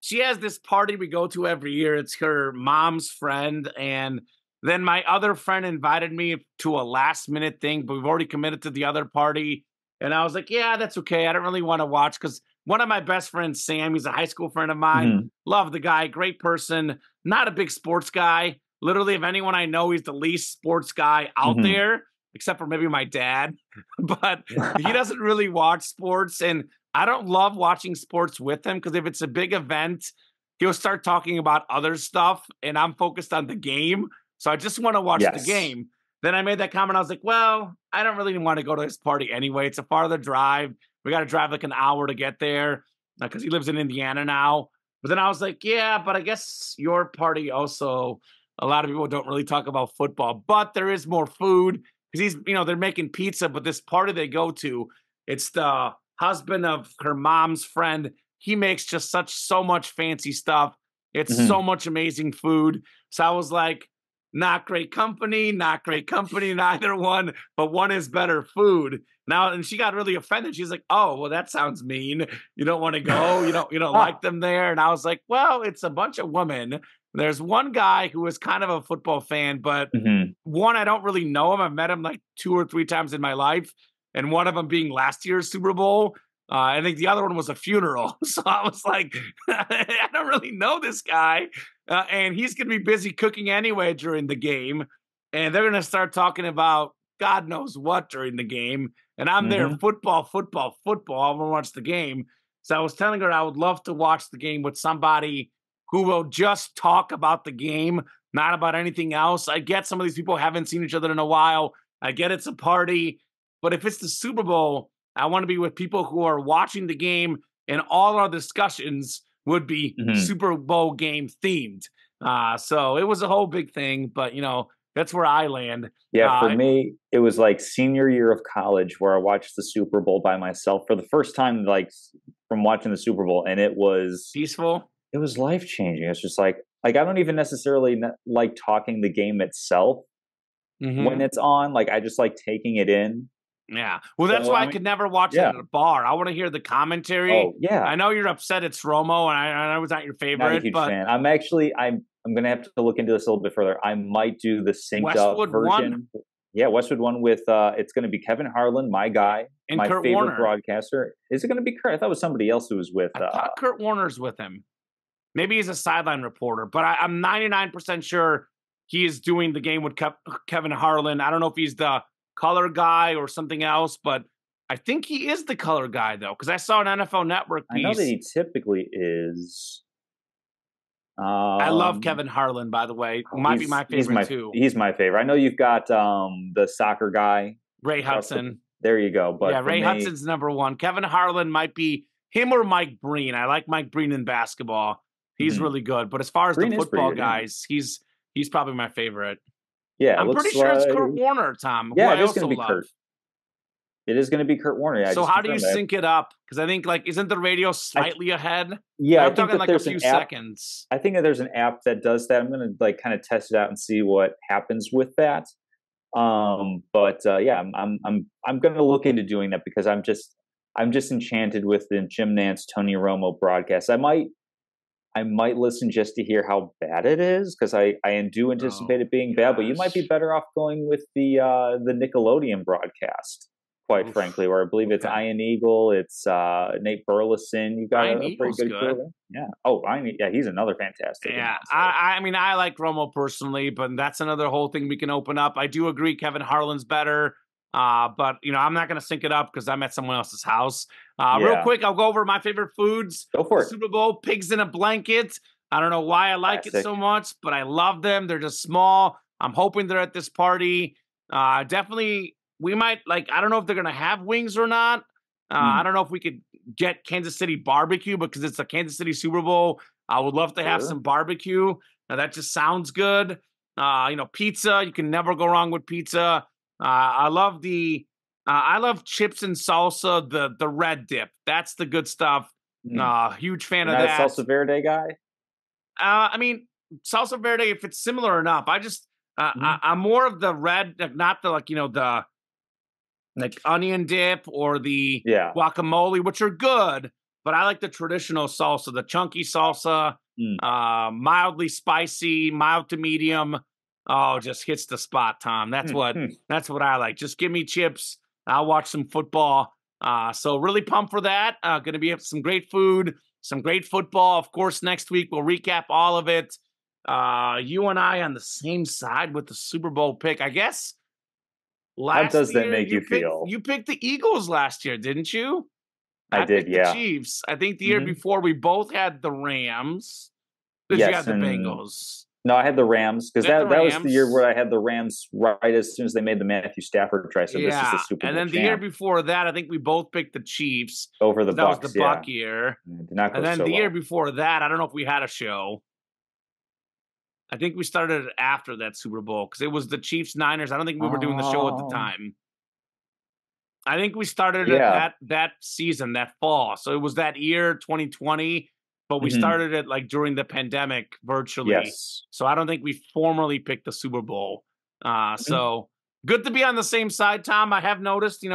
she has this party we go to every year. It's her mom's friend. And then my other friend invited me to a last minute thing, but we've already committed to the other party. And I was like, yeah, that's okay. I don't really want to watch because one of my best friends, Sam, he's a high school friend of mine. Mhm. Love the guy, great person, not a big sports guy. Literally, if anyone I know, he's the least sports guy out Mhm. there, except for maybe my dad. But he doesn't really watch sports. And I don't love watching sports with him because if it's a big event, he'll start talking about other stuff and I'm focused on the game. So I just want to watch the Yes. game. Then I made that comment. I was like, well, I don't really want to go to his party anyway. It's a farther drive. We got to drive like an hour to get there because he lives in Indiana now. But then I was like, yeah, but I guess your party also, a lot of people don't really talk about football, but there is more food because they're making pizza. But this party they go to, it's the husband of her mom's friend. He makes just so much fancy stuff. It's so Mhm. much amazing food. So I was like, not great company, not great company, neither one, but one is better food. Now, and she got really offended. She's like, "Oh, well, that sounds mean. You don't want to go. You don't like them there." And I was like, "Well, it's a bunch of women. There's one guy who is kind of a football fan, but Mhm. one, I don't really know him. I've met him like 2 or 3 times in my life, and one of them being last year's Super Bowl. I think the other one was a funeral. So I was like, I don't really know this guy. And he's going to be busy cooking anyway during the game. And they're going to start talking about God knows what during the game. And I'm there, Mhm. football, football, football. I want to watch the game. So I was telling her I would love to watch the game with somebody who will just talk about the game, not about anything else. I get some of these people haven't seen each other in a while. I get it's a party. But if it's the Super Bowl, I want to be with people who are watching the game and all our discussions would be Mhm. Super Bowl game themed. So it was a whole big thing, but that's where I land. Yeah, for Uh, me, it was like senior year of college where I watched the Super Bowl by myself for the first time, like from watching the Super Bowl, and Peaceful. it was life changing. It's just like I don't even necessarily like talking the game itself when Hmm. it's on. Like I just like taking it in. Yeah. Well, that's So why I I mean, could never watch it yeah. at a bar. I want to hear the Oh commentary. yeah, I know you're upset it's Romo, and I know it's not your not a favorite, huge but fan. I'm gonna have to look into this a little bit further. I might do the synced up Westwood won version. Yeah, Westwood one with it's gonna be Kevin Harlan, my guy, and my Kurt favorite Warner. broadcaster. Is it gonna be Kurt? I thought it was somebody else who was with I thought Kurt Warner's with him. Maybe he's a sideline reporter, but I'm 99% sure he is doing the game with Kevin Harlan. I don't know if he's the color guy or something else, but I think he is the color guy, though, because I saw an NFL Network I know that piece. he typically is. I love Um, Kevin Harlan, by the way. oh, Might be my favorite, too. he's my favorite. I know you've got the soccer guy Ray across the. Hudson. There you go. Yeah, But for Ray me, Hudson's number one. Kevin Harlan might be him or Mike Breen. I like Mike Breen in basketball. He's Mhm. really good. But as far as the Green is pretty football good, yeah. guys, he's probably my favorite. Yeah, it I'm pretty looks sure it's like Kurt Warner, Tom, who yeah, I it is gonna also be love. Kurt. It is gonna be Kurt Warner, yeah, I So just how do you confirmed that. sync it up? Because I think like isn't the radio I th slightly ahead? yeah, Like, I I'm think talking that like a there's an few app seconds. I think that there's an app that does that. I'm gonna, like, kinda test it out and see what happens with that. Yeah, I'm gonna look into doing that because I'm just enchanted with the Jim Nance Tony Romo broadcast. I might listen just to hear how bad it is because I do anticipate Oh it being bad. But you might be gosh. better off going with the Nickelodeon broadcast, quite frankly, Oof. where I believe it's Okay. Ian Eagle, it's Nate Burleson. You've got Ryan a pretty Eagle's good crew good. there. Yeah. Oh, yeah, he's another fantastic Yeah, announcer. I mean, I like Romo personally, but that's another whole thing we can open up. I do agree Kevin Harlan's better, but I'm not going to sync it up because I'm at someone else's house. Real Yeah, quick, I'll go over my favorite foods. go The for it. Super Bowl, pigs in a blanket. I don't know why I like it Classic. so much, but I love them. They're just small. I'm hoping they're at this party. Definitely, we might like. I don't know if they're going to have wings or not. I Mm, don't know if we could get Kansas City barbecue because it's a Kansas City Super Bowl. I would love to have sure. some barbecue. Now that just sounds good. Pizza. You can never go wrong with pizza. I love chips and salsa. The red dip. That's the good stuff. Mm. Huge fan You're of not a that. salsa verde guy? I mean, salsa verde. If it's similar enough, Mhm. I'm more of the red, like, not the the like onion dip or the Yeah. guacamole, which are good, but I like the traditional salsa, the chunky salsa, Mm. mildly spicy, mild to medium. Oh, just hits the spot, Tom. Mm, mm. That's what I like. Just give me chips. I'll watch some football. So really pumped for that. Going to be some great food, some great football. Of course, next week we'll recap all of it. You and I on the same side with the Super Bowl pick, I guess. How Last does that year, make you feel? you picked the Eagles last year, didn't you? I I did, picked the yeah. Chiefs. I think the year Mhm. before we both had the Rams. Did you Yes, have the and Bengals? no, I had the Rams because You had the that was the year where Rams. I had the Rams right as soon as they made the Matthew Stafford try. So this is the Yeah. Super And Bowl then the year champ before that, I think we both picked the Chiefs over the because that was the Bucks. Yeah, Buck year. it did not go And then so the year well. before that, I don't know if we had a show. I think we started it after that Super Bowl because it was the Chiefs Niners. I don't think we were doing the show at the Um, time. I think we started it yeah. that season, that fall. So it was that year, 2020, but we Hmm. started it like during the pandemic virtually. Yes. So I don't think we formally picked the Super Bowl. Mhm. So good to be on the same side, Tom. I have noticed,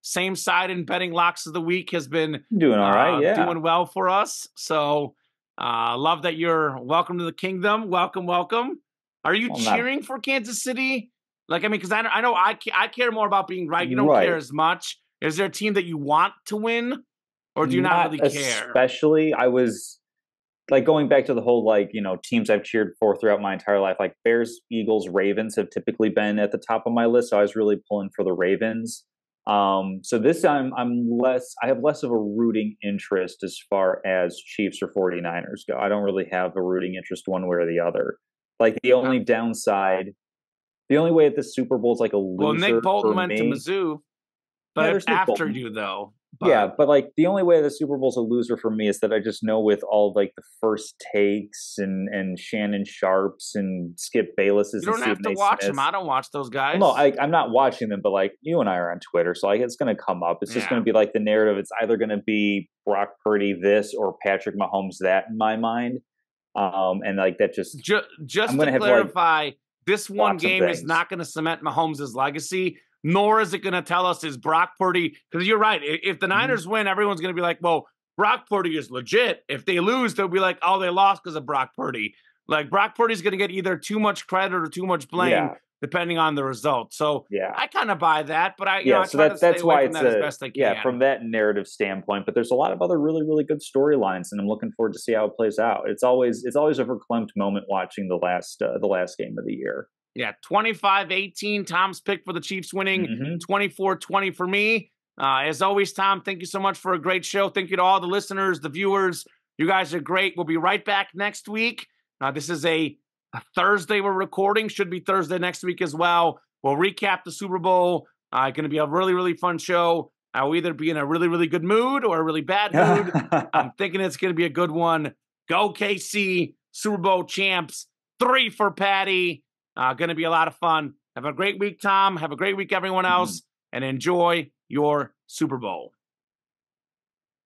same side in betting locks of the week has been Doing all right. Yeah. doing well for us. So love that you're welcome to the kingdom. Welcome, welcome. Are you Well, not cheering for Kansas City? Like, I mean, because I know I care more about being right. You don't care right. as much. Is there a team that you want to win, or do you not Not really care? especially. I was like going back to the whole teams I've cheered for throughout my entire life. Like Bears, Eagles, Ravens have typically been at the top of my list. So I was really pulling for the Ravens. So this time I have less of a rooting interest as far as Chiefs or 49ers go. I don't really have a rooting interest one way or the other. Like Okay. the only way at the Super Bowl is like a Well, Nick loser Bolton for went to me. Mizzou, Yeah, but there's Nick after Bolton. you though. Yeah, But but like the only way the Super Bowl's a loser for me is that I just know with all like the first takes and Shannon Sharps and Skip Bayless's you and don't have Stephen to A. watch them. Smiths. I don't watch those Well, no, guys. I'm not watching them, but like you and I are on Twitter, so like it's going to come up. It's just going Yeah. to be like the narrative. It's either going to be Brock Purdy this or Patrick Mahomes that in my mind. And like that just I'm Just going to to have to like clarify, this one watch some game is things. not going to cement Mahomes' legacy, nor is it going to tell us is Brock Purdy. Because you're right. If the Mhm. Niners win, everyone's going to be like, well, Brock Purdy is legit. If they lose, they'll be like, oh, they lost because of Brock Purdy. Like, Brock Purdy's going to get either too much credit or too much blame, Yeah, depending on the result. So yeah. I kind of buy that, but Yeah, I so try to stay that's away why from it's that as a best I yeah, can. from that narrative standpoint, but there's a lot of other really good storylines and I'm looking forward to see how it plays out. It's always a verklempt moment watching the last game of the year. Yeah, 25-18. Tom's pick for the Chiefs winning, Mhm. 24-20 for me. As always, Tom, thank you so much for a great show. Thank you to all the listeners, the viewers. You guys are great. We'll be right back next week. This is a Thursday we're recording. Should be Thursday next week as well. We'll recap the Super Bowl. Going to be a really fun show. I'll either be in a really good mood or a really bad mood. I'm thinking it's going to be a good one. Go KC, Super Bowl champs. 3 for Patty. Going to be a lot of fun. Have a great week, Tom. Have a great week, everyone else, and enjoy your Super Bowl.